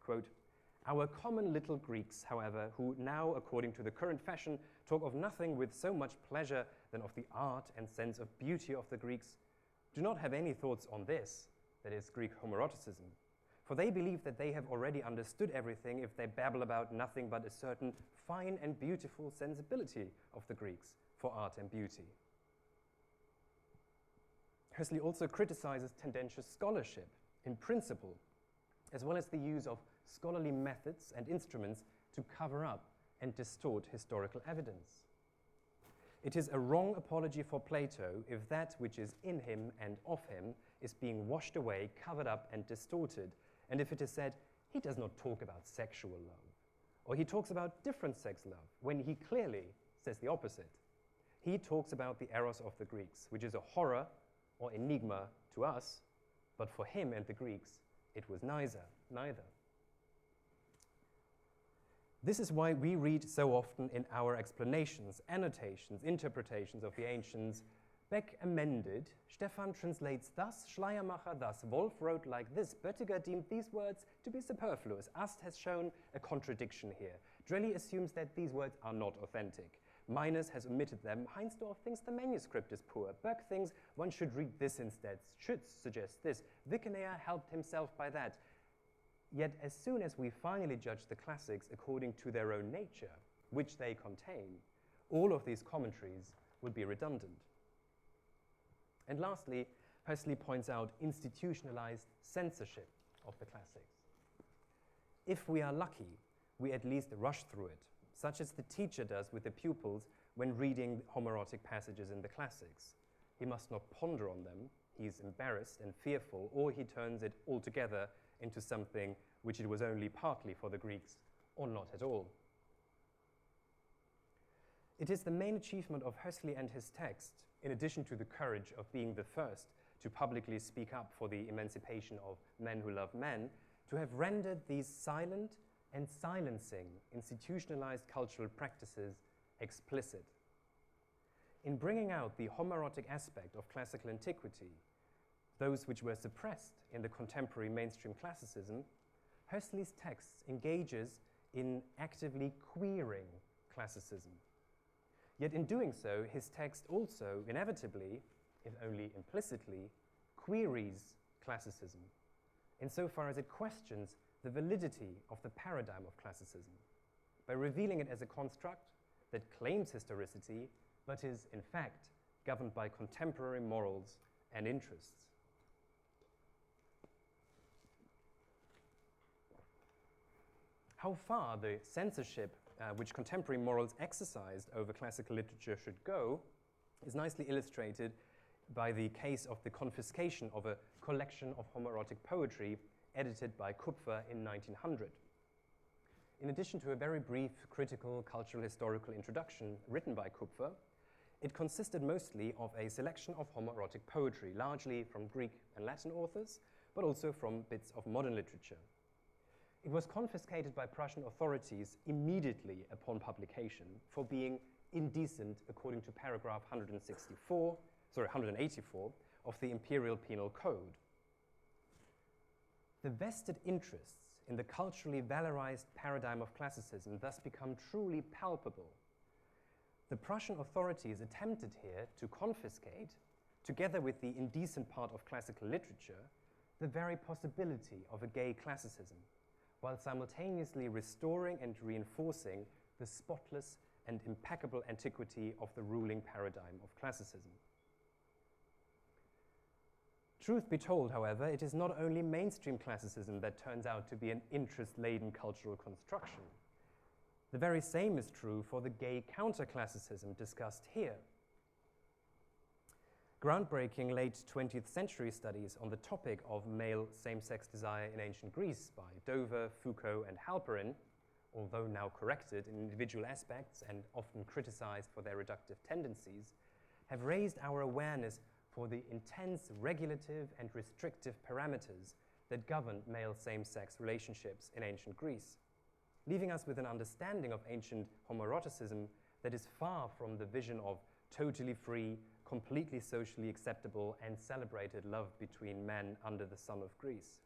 Quote, our common little Greeks, however, who now, according to the current fashion, talk of nothing with so much pleasure than of the art and sense of beauty of the Greeks, do not have any thoughts on this, that is, Greek homoeroticism. For they believe that they have already understood everything if they babble about nothing but a certain fine and beautiful sensibility of the Greeks for art and beauty. Hössli also criticizes tendentious scholarship in principle, as well as the use of scholarly methods and instruments to cover up and distort historical evidence. It is a wrong apology for Plato if that which is in him and of him is being washed away, covered up, and distorted, and if it is said, he does not talk about sexual love, or he talks about different sex love, when he clearly says the opposite. He talks about the eros of the Greeks, which is a horror or enigma to us, but for him and the Greeks, it was neither. This is why we read so often in our explanations, annotations, interpretations of the ancients, Beck amended, Stephan translates thus, Schleiermacher thus, Wolf wrote like this, Böttiger deemed these words to be superfluous. Ast has shown a contradiction here. Drelly assumes that these words are not authentic. Miners has omitted them. Heinsdorf thinks the manuscript is poor. Burke thinks one should read this instead. Schütz suggests this. Wickenaer helped himself by that. Yet as soon as we finally judge the classics according to their own nature, which they contain, all of these commentaries would be redundant. And lastly, Hössli points out institutionalized censorship of the classics. If we are lucky, we at least rush through it, such as the teacher does with the pupils when reading homoerotic passages in the classics. He must not ponder on them, he is embarrassed and fearful, or he turns it altogether into something which it was only partly for the Greeks, or not at all. It is the main achievement of Hössli and his text, in addition to the courage of being the first to publicly speak up for the emancipation of men who love men, to have rendered these silent and silencing institutionalized cultural practices explicit. In bringing out the homoerotic aspect of classical antiquity, those which were suppressed in the contemporary mainstream classicism, Hössli's text engages in actively queering classicism. Yet in doing so, his text also inevitably, if only implicitly, queries classicism, insofar as it questions the validity of the paradigm of classicism, by revealing it as a construct that claims historicity, but is, in fact, governed by contemporary morals and interests. How far the censorship which contemporary morals exercised over classical literature should go is nicely illustrated by the case of the confiscation of a collection of homoerotic poetry edited by Kupfer in 1900. In addition to a very brief critical cultural historical introduction written by Kupfer, it consisted mostly of a selection of homoerotic poetry, largely from Greek and Latin authors, but also from bits of modern literature. It was confiscated by Prussian authorities immediately upon publication for being indecent according to paragraph 184 of the Imperial Penal Code. The vested interests in the culturally valorized paradigm of classicism thus become truly palpable. The Prussian authorities attempted here to confiscate, together with the indecent part of classical literature, the very possibility of a gay classicism, while simultaneously restoring and reinforcing the spotless and impeccable antiquity of the ruling paradigm of classicism. Truth be told, however, it is not only mainstream classicism that turns out to be an interest-laden cultural construction. The very same is true for the gay counter-classicism discussed here. Groundbreaking late 20th century studies on the topic of male same-sex desire in ancient Greece by Dover, Foucault, and Halperin, although now corrected in individual aspects and often criticized for their reductive tendencies, have raised our awareness for the intense regulative and restrictive parameters that governed male same-sex relationships in ancient Greece, leaving us with an understanding of ancient homoeroticism that is far from the vision of totally free, completely socially acceptable and celebrated love between men under the sun of Greece,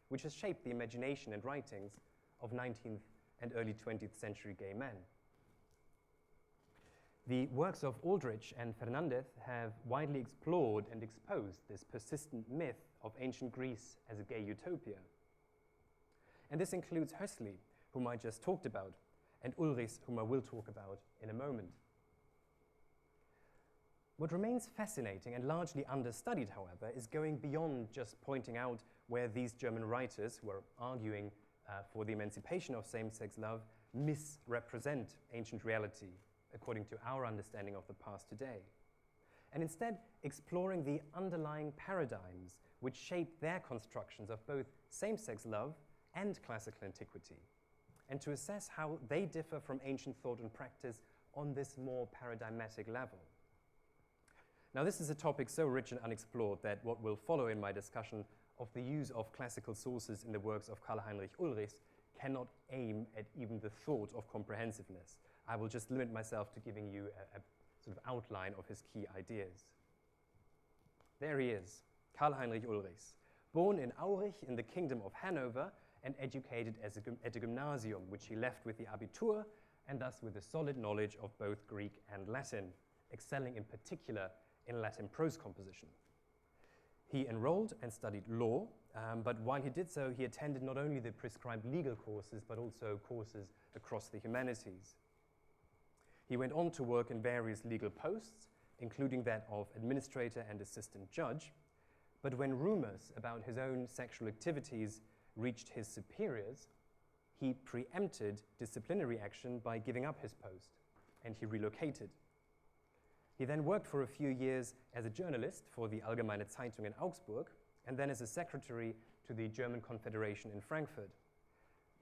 which has shaped the imagination and writings of 19th and early 20th century gay men. The works of Aldrich and Fernandez have widely explored and exposed this persistent myth of ancient Greece as a gay utopia. And this includes Hössli, whom I just talked about, and Ulrichs, whom I will talk about in a moment. What remains fascinating and largely understudied, however, is going beyond just pointing out where these German writers who are arguing for the emancipation of same-sex love misrepresent ancient reality according to our understanding of the past today, and instead exploring the underlying paradigms which shape their constructions of both same-sex love and classical antiquity, and to assess how they differ from ancient thought and practice on this more paradigmatic level. Now, this is a topic so rich and unexplored that what will follow in my discussion of the use of classical sources in the works of Karl-Heinrich Ulrichs cannot aim at even the thought of comprehensiveness. I will just limit myself to giving you a sort of outline of his key ideas. There he is, Karl-Heinrich Ulrichs, born in Aurich in the Kingdom of Hanover and educated at a gymnasium, which he left with the Abitur and thus with a solid knowledge of both Greek and Latin, excelling in particular in Latin prose composition. He enrolled and studied law, but while he did so, he attended not only the prescribed legal courses, but also courses across the humanities. He went on to work in various legal posts, including that of administrator and assistant judge, But when rumors about his own sexual activities reached his superiors, he preempted disciplinary action by giving up his post, and he relocated. He then worked for a few years as a journalist for the Allgemeine Zeitung in Augsburg, and then as a secretary to the German Confederation in Frankfurt.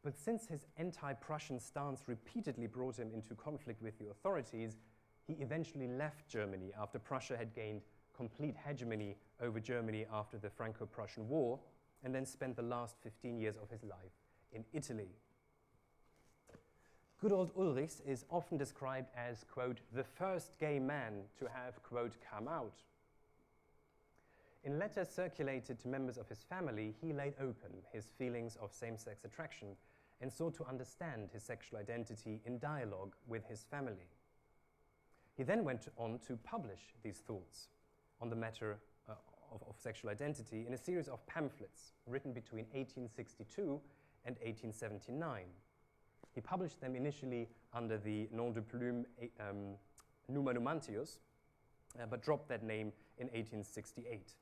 But since his anti-Prussian stance repeatedly brought him into conflict with the authorities, he eventually left Germany after Prussia had gained complete hegemony over Germany after the Franco-Prussian War, and then spent the last 15 years of his life in Italy. Good old Ulrichs is often described as, quote, the first gay man to have, quote, come out. In letters circulated to members of his family, he laid open his feelings of same-sex attraction and sought to understand his sexual identity in dialogue with his family. He then went on to publish these thoughts on the matter of sexual identity in a series of pamphlets written between 1862 and 1879. He published them initially under the nom de plume Numa Numantius, but dropped that name in 1868.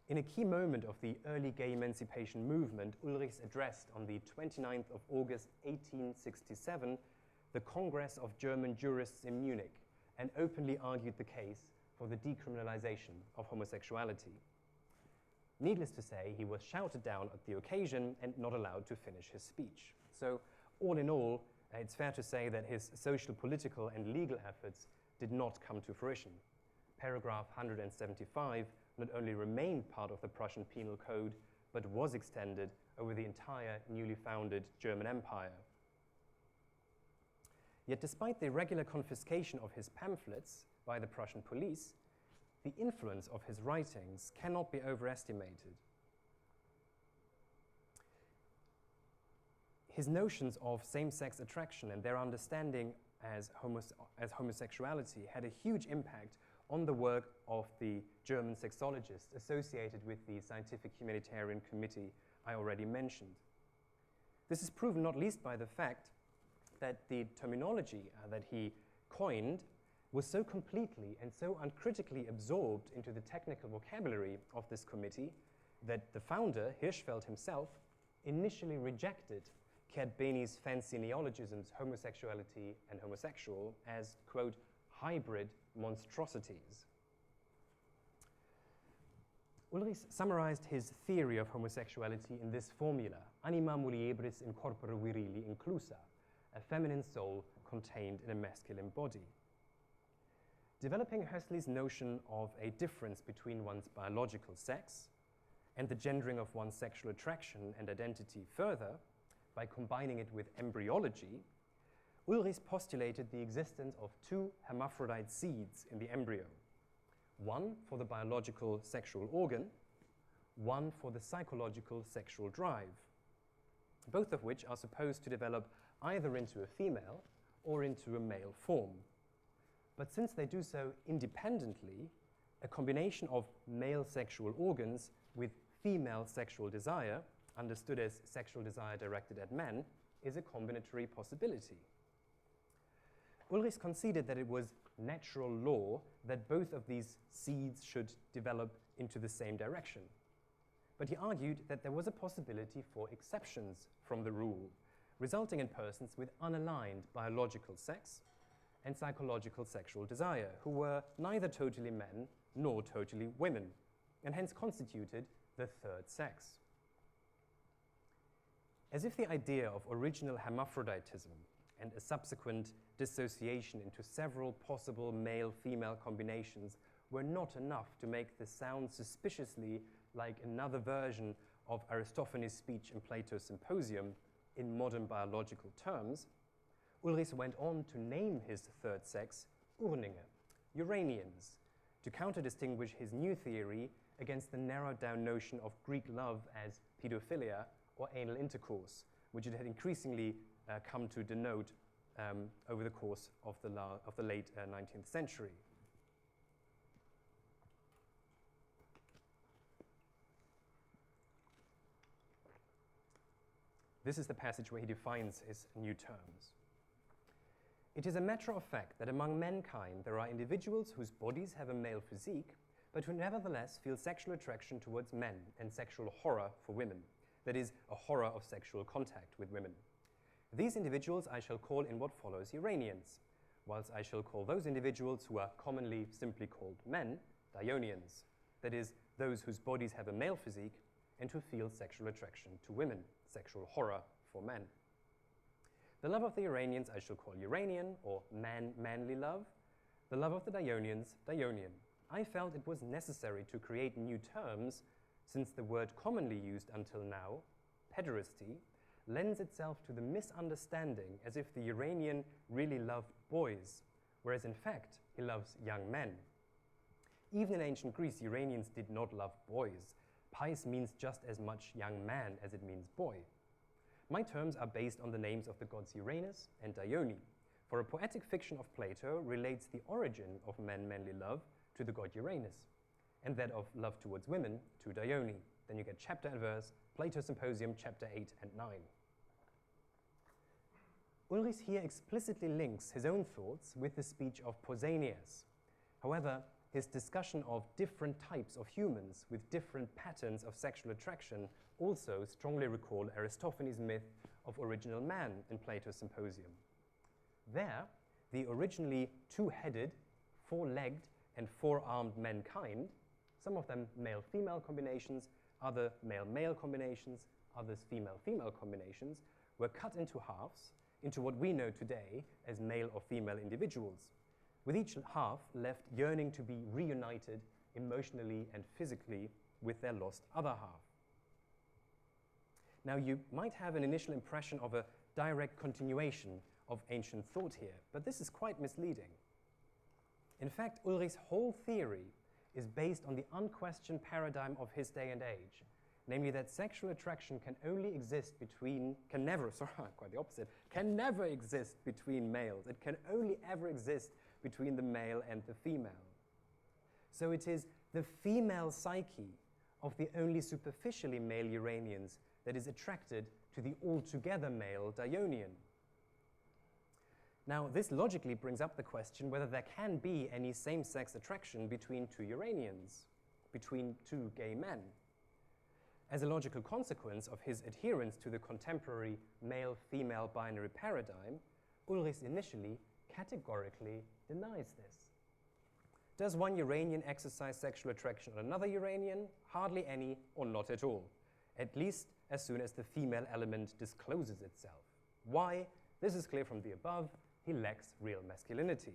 In a key moment of the early gay emancipation movement, Ulrichs addressed on the 29th of August 1867 the Congress of German Jurists in Munich and openly argued the case for the decriminalization of homosexuality. Needless to say, he was shouted down at the occasion and not allowed to finish his speech. So, all in all, it's fair to say that his social, political, and legal efforts did not come to fruition. Paragraph 175 not only remained part of the Prussian Penal Code, but was extended over the entire newly founded German Empire. Yet despite the regular confiscation of his pamphlets by the Prussian police, the influence of his writings cannot be overestimated. His notions of same-sex attraction and their understanding as homosexuality had a huge impact on the work of the German sexologists associated with the Scientific Humanitarian Committee I already mentioned. This is proven not least by the fact that the terminology that he coined was so completely and so uncritically absorbed into the technical vocabulary of this committee that the founder, Hirschfeld himself, initially rejected Kurt Benny's fancy neologisms homosexuality and homosexual as, quote, hybrid monstrosities. Ulrichs summarized his theory of homosexuality in this formula, anima muliebris in corpore virili inclusa, a feminine soul contained in a masculine body. Developing Hössli's notion of a difference between one's biological sex and the gendering of one's sexual attraction and identity further, by combining it with embryology, Ulrichs postulated the existence of two hermaphrodite seeds in the embryo, one for the biological sexual organ, one for the psychological sexual drive, both of which are supposed to develop either into a female or into a male form. But since they do so independently, a combination of male sexual organs with female sexual desire, understood as sexual desire directed at men, is a combinatory possibility. Ulrichs conceded that it was natural law that both of these seeds should develop into the same direction. But he argued that there was a possibility for exceptions from the rule, resulting in persons with unaligned biological sex and psychological sexual desire, who were neither totally men nor totally women, and hence constituted the third sex. As if the idea of original hermaphroditism and a subsequent dissociation into several possible male-female combinations were not enough to make this sound suspiciously like another version of Aristophanes' speech in Plato's Symposium in modern biological terms, Ulrichs went on to name his third sex Urninge, Uranians, to counter-distinguish his new theory against the narrowed-down notion of Greek love as pedophilia or anal intercourse, which it had increasingly come to denote over the course of the late 19th century. This is the passage where he defines his new terms. It is a matter of fact that among mankind there are individuals whose bodies have a male physique, but who nevertheless feel sexual attraction towards men and sexual horror for women, that is, a horror of sexual contact with women. These individuals I shall call in what follows Uranians, whilst I shall call those individuals who are commonly simply called men Dionians, that is, those whose bodies have a male physique and who feel sexual attraction to women, sexual horror for men. The love of the Uranians I shall call Uranian, or manly love. The love of the Dionians, Dionian. I felt it was necessary to create new terms, since the word commonly used until now, pederasty, lends itself to the misunderstanding as if the Uranian really loved boys, whereas in fact he loves young men. Even in ancient Greece, Uranians did not love boys. Pais means just as much young man as it means boy. My terms are based on the names of the gods Uranus and Dione, for a poetic fiction of Plato relates the origin of manly love to the god Uranus, and that of love towards women to Dione. Then you get chapter and verse, Plato Symposium, chapter 8 and 9. Ulrichs here explicitly links his own thoughts with the speech of Pausanias. However, his discussion of different types of humans with different patterns of sexual attraction also strongly recall Aristophanes' myth of original man in Plato's Symposium. There, the originally two-headed, four-legged, and four-armed mankind, some of them male-female combinations, other male-male combinations, others female-female combinations, were cut into halves, into what we know today as male or female individuals, with each half left yearning to be reunited emotionally and physically with their lost other half. Now, you might have an initial impression of a direct continuation of ancient thought here, but this is quite misleading. In fact, Ulrichs' whole theory is based on the unquestioned paradigm of his day and age, namely that sexual attraction can never exist between males. It can only ever exist between the male and the female. So it is the female psyche of the only superficially male Uranians that is attracted to the altogether male Dionian. Now, this logically brings up the question whether there can be any same-sex attraction between two Uranians, between two gay men. As a logical consequence of his adherence to the contemporary male-female binary paradigm, Ulrichs initially categorically denies this. Does one Uranian exercise sexual attraction on another Uranian? Hardly any, or not at all, at least as soon as the female element discloses itself. Why? This is clear from the above. He lacks real masculinity.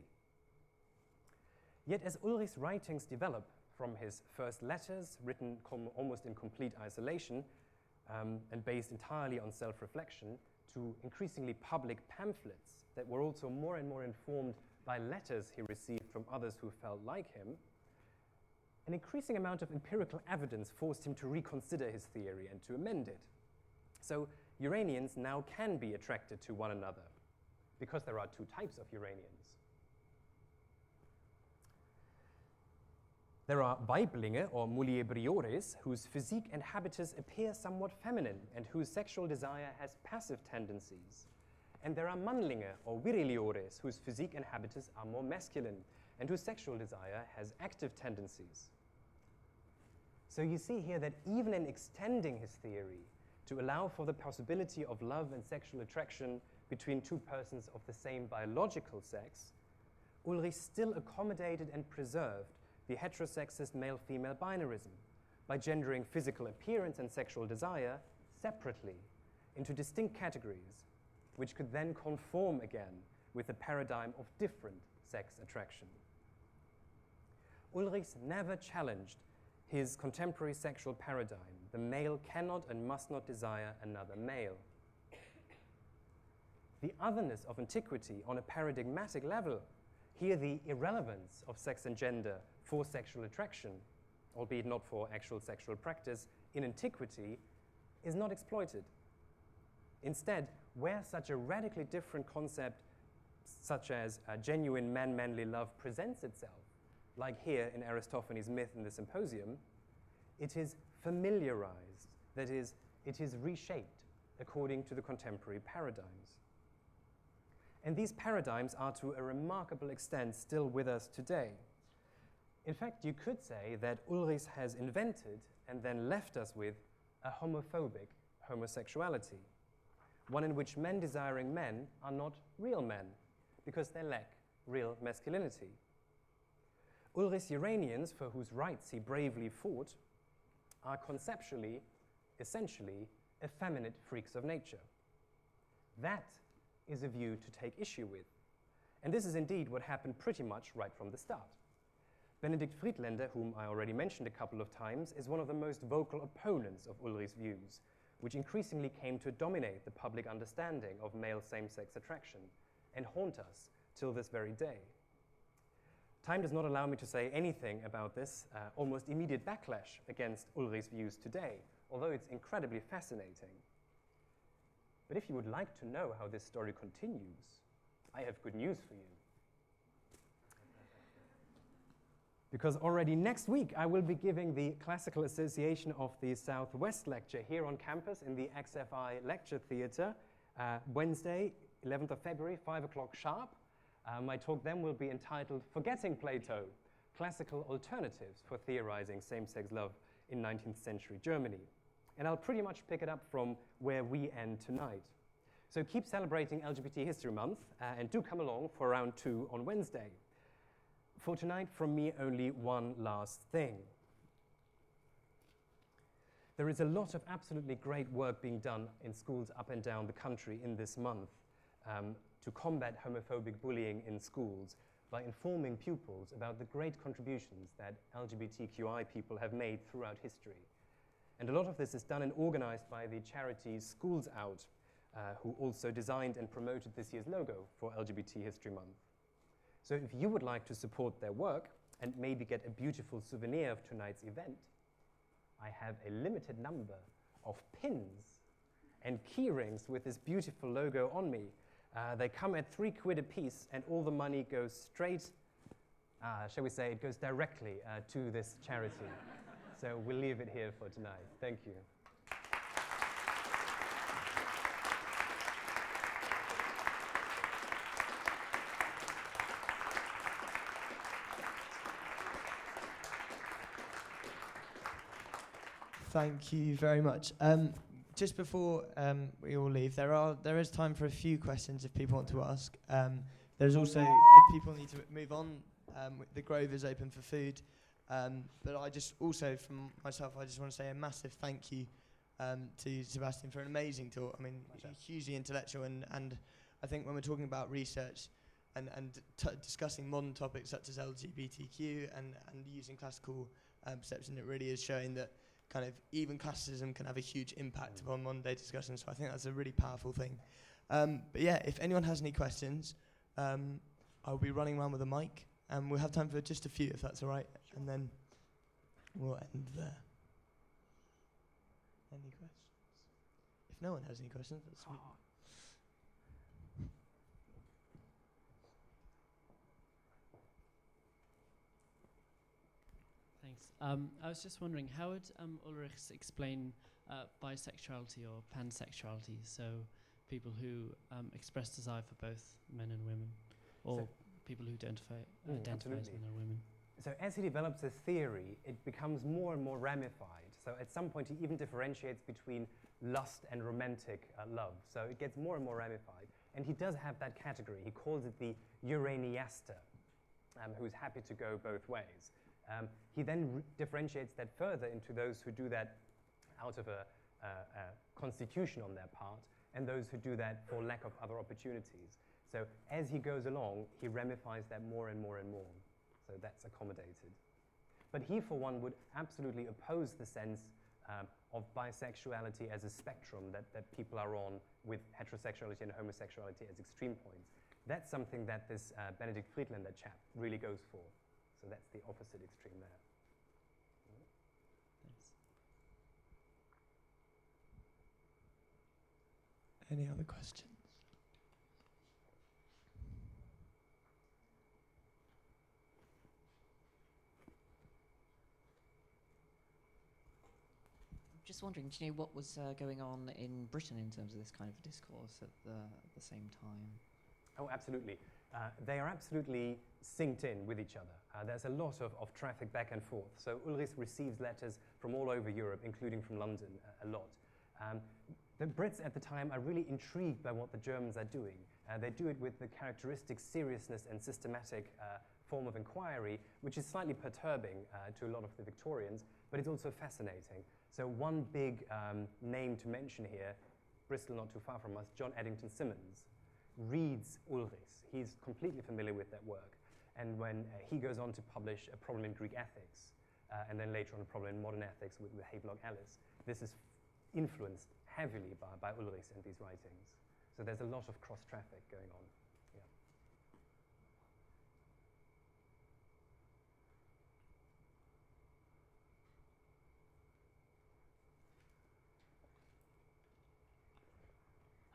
Yet as Ulrichs' writings develop from his first letters, written almost in complete isolation and based entirely on self-reflection, to increasingly public pamphlets that were also more and more informed by letters he received from others who felt like him, an increasing amount of empirical evidence forced him to reconsider his theory and to amend it. So Uranians now can be attracted to one another, because there are two types of Uranians. There are Weiblinge, or muliebriores, whose physique and habitus appear somewhat feminine and whose sexual desire has passive tendencies. And there are Mannlinge, or viriliores, whose physique and habitus are more masculine and whose sexual desire has active tendencies. So you see here that even in extending his theory to allow for the possibility of love and sexual attraction between two persons of the same biological sex, Ulrich still accommodated and preserved the heterosexist male-female binarism by gendering physical appearance and sexual desire separately into distinct categories, which could then conform again with the paradigm of different sex attraction. Ulrichs never challenged his contemporary sexual paradigm. The male cannot and must not desire another male. The otherness of antiquity on a paradigmatic level, here the irrelevance of sex and gender for sexual attraction, albeit not for actual sexual practice, in antiquity, is not exploited. Instead, where such a radically different concept, such as genuine man-manly love, presents itself, like here in Aristophanes' myth in the Symposium, it is familiarized, that is, it is reshaped according to the contemporary paradigms. And these paradigms are to a remarkable extent still with us today. In fact, you could say that Ulrich has invented and then left us with a homophobic homosexuality, one in which men desiring men are not real men because they lack real masculinity. Ulrich's Uranians, for whose rights he bravely fought, are conceptually, essentially, effeminate freaks of nature. That is a view to take issue with. And this is indeed what happened pretty much right from the start. Benedikt Friedländer, whom I already mentioned a couple of times, is one of the most vocal opponents of Ulrich's views, which increasingly came to dominate the public understanding of male same-sex attraction and haunt us till this very day. Time does not allow me to say anything about this almost immediate backlash against Ulrich's views today, although it's incredibly fascinating. But if you would like to know how this story continues, I have good news for you. Because already next week I will be giving the Classical Association of the Southwest lecture here on campus in the XFI Lecture Theatre, Wednesday, 11th of February, 5 o'clock sharp. My talk then will be entitled Forgetting Plato, Classical Alternatives for Theorizing Same-Sex Love in 19th Century Germany. And I'll pretty much pick it up from where we end tonight. So keep celebrating LGBT History Month and do come along for round 2 on Wednesday. For tonight, from me, only one last thing. There is a lot of absolutely great work being done in schools up and down the country in this month to combat homophobic bullying in schools by informing pupils about the great contributions that LGBTQI people have made throughout history. And a lot of this is done and organized by the charity Schools Out, who also designed and promoted this year's logo for LGBT History Month. So if you would like to support their work and maybe get a beautiful souvenir of tonight's event, I have a limited number of pins and key rings with this beautiful logo on me. They come at £3 a piece, and all the money goes straight, shall we say, it goes directly to this charity. So we'll leave it here for tonight. Thank you. Thank you very much. Just before we all leave, there is time for a few questions if people want to ask. There's also, if people need to move on, the Grove is open for food. But I just also, from myself, I just want to say a massive thank you to Sebastian for an amazing talk. I mean, hugely intellectual, and I think when we're talking about research and discussing modern topics such as LGBTQ and using classical perception, it really is showing that kind of even classicism can have a huge impact upon modern day discussion. So I think that's a really powerful thing. But yeah, if anyone has any questions, I'll be running around with a mic, and we'll have time for just a few, if that's all right. Sure. And then we'll end there. Any questions? If no one has any questions, that's me. Thanks. I was just wondering, how would Ulrich explain bisexuality or pansexuality? So people who express desire for both men and women, or so people who identify as men and women. So as he develops his theory, it becomes more and more ramified. So at some point he even differentiates between lust and romantic love. So it gets more and more ramified. And he does have that category. He calls it the Uraniaster, who's happy to go both ways. He then differentiates that further into those who do that out of a constitution on their part, and those who do that for lack of other opportunities. So as he goes along, he ramifies that more and more and more. So that's accommodated. But he, for one, would absolutely oppose the sense of bisexuality as a spectrum that people are on, with heterosexuality and homosexuality as extreme points. That's something that this Benedikt Friedländer chap really goes for. So that's the opposite extreme there. Thanks. Any other questions? Just wondering, do you know what was going on in Britain in terms of this kind of discourse at the same time? Oh, absolutely. They are absolutely synced in with each other. There's a lot of traffic back and forth. So Ulrich receives letters from all over Europe, including from London, a lot. The Brits at the time are really intrigued by what the Germans are doing. They do it with the characteristic seriousness and systematic form of inquiry, which is slightly perturbing to a lot of the Victorians, but it's also fascinating. So one big name to mention here, Bristol not too far from us, John Addington Symonds, reads Ulrichs. He's completely familiar with that work. And when he goes on to publish A Problem in Greek Ethics, and then later on A Problem in Modern Ethics with Havelock Ellis, this is influenced heavily by Ulrichs and these writings. So there's a lot of cross-traffic going on. Yeah.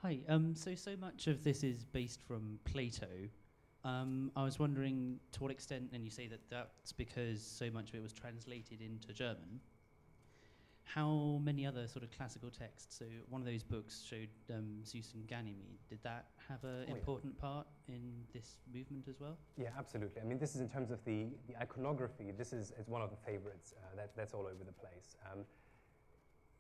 Hi. So much of this is based from Plato. I was wondering to what extent, and you say that that's because so much of it was translated into German. How many other sort of classical texts? So one of those books showed Zeus and Ganymede. Did that have an important part in this movement as well? Yeah, absolutely. I mean, this is in terms of the iconography. This is one of the favorites. That's all over the place.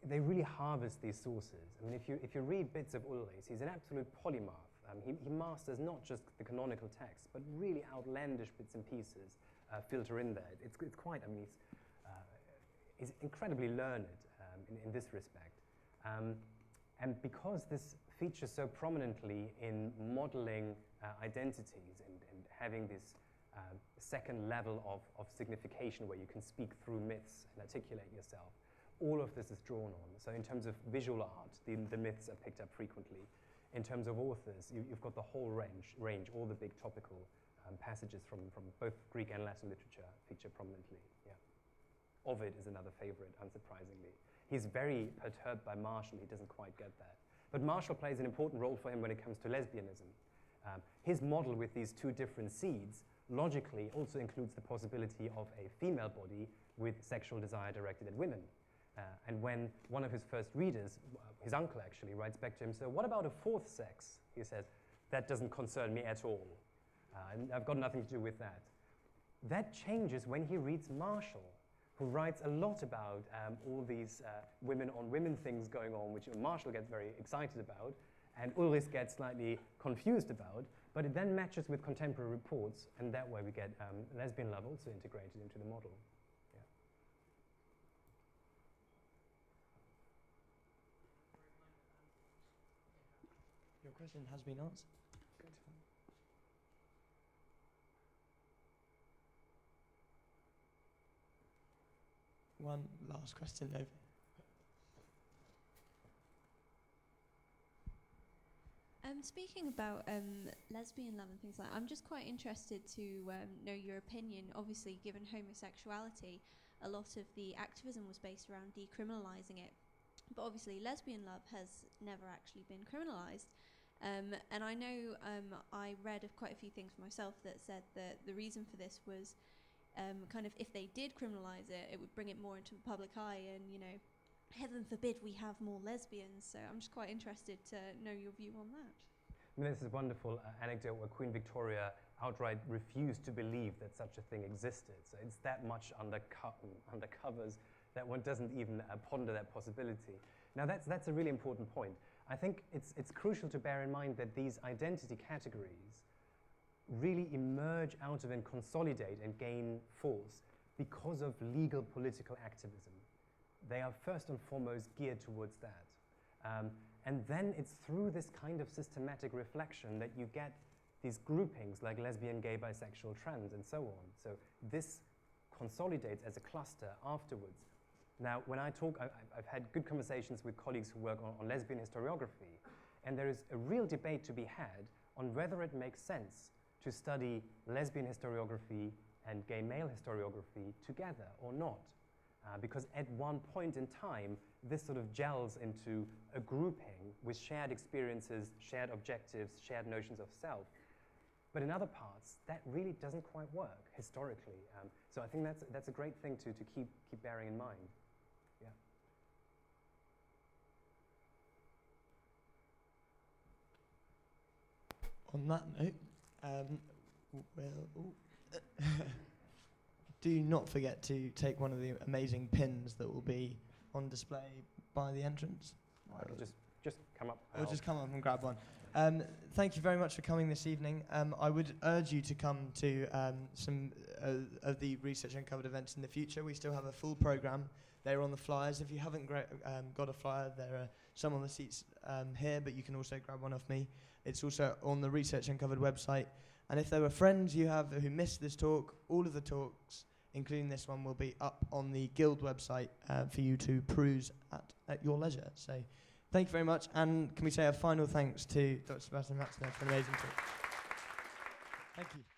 They really harvest these sources. I mean, if you read bits of Ulrich, he's an absolute polymath. He masters not just the canonical text, but really outlandish bits and pieces filter in there. It's quite, I mean, he's incredibly learned in this respect. And because this features so prominently in modeling identities and having this second level of signification where you can speak through myths and articulate yourself, all of this is drawn on. So in terms of visual art, the myths are picked up frequently. In terms of authors, you've got the whole range, all the big topical passages from both Greek and Latin literature feature prominently. Yeah. Ovid is another favorite, unsurprisingly. He's very perturbed by Martial. He doesn't quite get that. But Martial plays an important role for him when it comes to lesbianism. His model with these two different seeds logically also includes the possibility of a female body with sexual desire directed at women. And when one of his first readers, his uncle actually, writes back to him, so what about a fourth sex? He says, that doesn't concern me at all. I've got nothing to do with that. That changes when he reads Martial, who writes a lot about all these women-on-women things going on, which Martial gets very excited about, and Ulrich gets slightly confused about, but it then matches with contemporary reports, and that way we get lesbian love also integrated into the model. Your question has been answered. Good. One last question over. Speaking about lesbian love and things like that, I'm just quite interested to know your opinion. Obviously, given homosexuality, a lot of the activism was based around decriminalising it. But obviously, lesbian love has never actually been criminalised. And I know I read of quite a few things for myself that said that the reason for this was kind of if they did criminalise it, it would bring it more into the public eye and, you know, heaven forbid we have more lesbians. So I'm just quite interested to know your view on that. I mean, this is a wonderful anecdote where Queen Victoria outright refused to believe that such a thing existed. So it's that much under covers that one doesn't even ponder that possibility. Now that's a really important point. I think it's crucial to bear in mind that these identity categories really emerge out of and consolidate and gain force because of legal political activism. They are first and foremost geared towards that. And then it's through this kind of systematic reflection that you get these groupings like lesbian, gay, bisexual, trans, and so on. So this consolidates as a cluster afterwards. Now, when I talk, I've had good conversations with colleagues who work on lesbian historiography, and there is a real debate to be had on whether it makes sense to study lesbian historiography and gay male historiography together or not. Because at one point in time, this sort of gels into a grouping with shared experiences, shared objectives, shared notions of self. But in other parts, that really doesn't quite work historically. So I think that's a great thing to keep bearing in mind. Yeah. on that note, do not forget to take one of the amazing pins that will be on display by the entrance. Just come up. Or just come up and grab one. Thank you very much for coming this evening. I would urge you to come to some of the Research Uncovered events in the future. We still have a full programme. They're on the flyers. If you haven't got a flyer, there are some on the seats here, but you can also grab one off me. It's also on the Research Uncovered website. And if there were friends you have who missed this talk, all of the talks, including this one, will be up on the Guild website for you to peruse at your leisure. So thank you very much. And can we say a final thanks to Dr. Sebastian Matzner for an amazing talk. Thank you.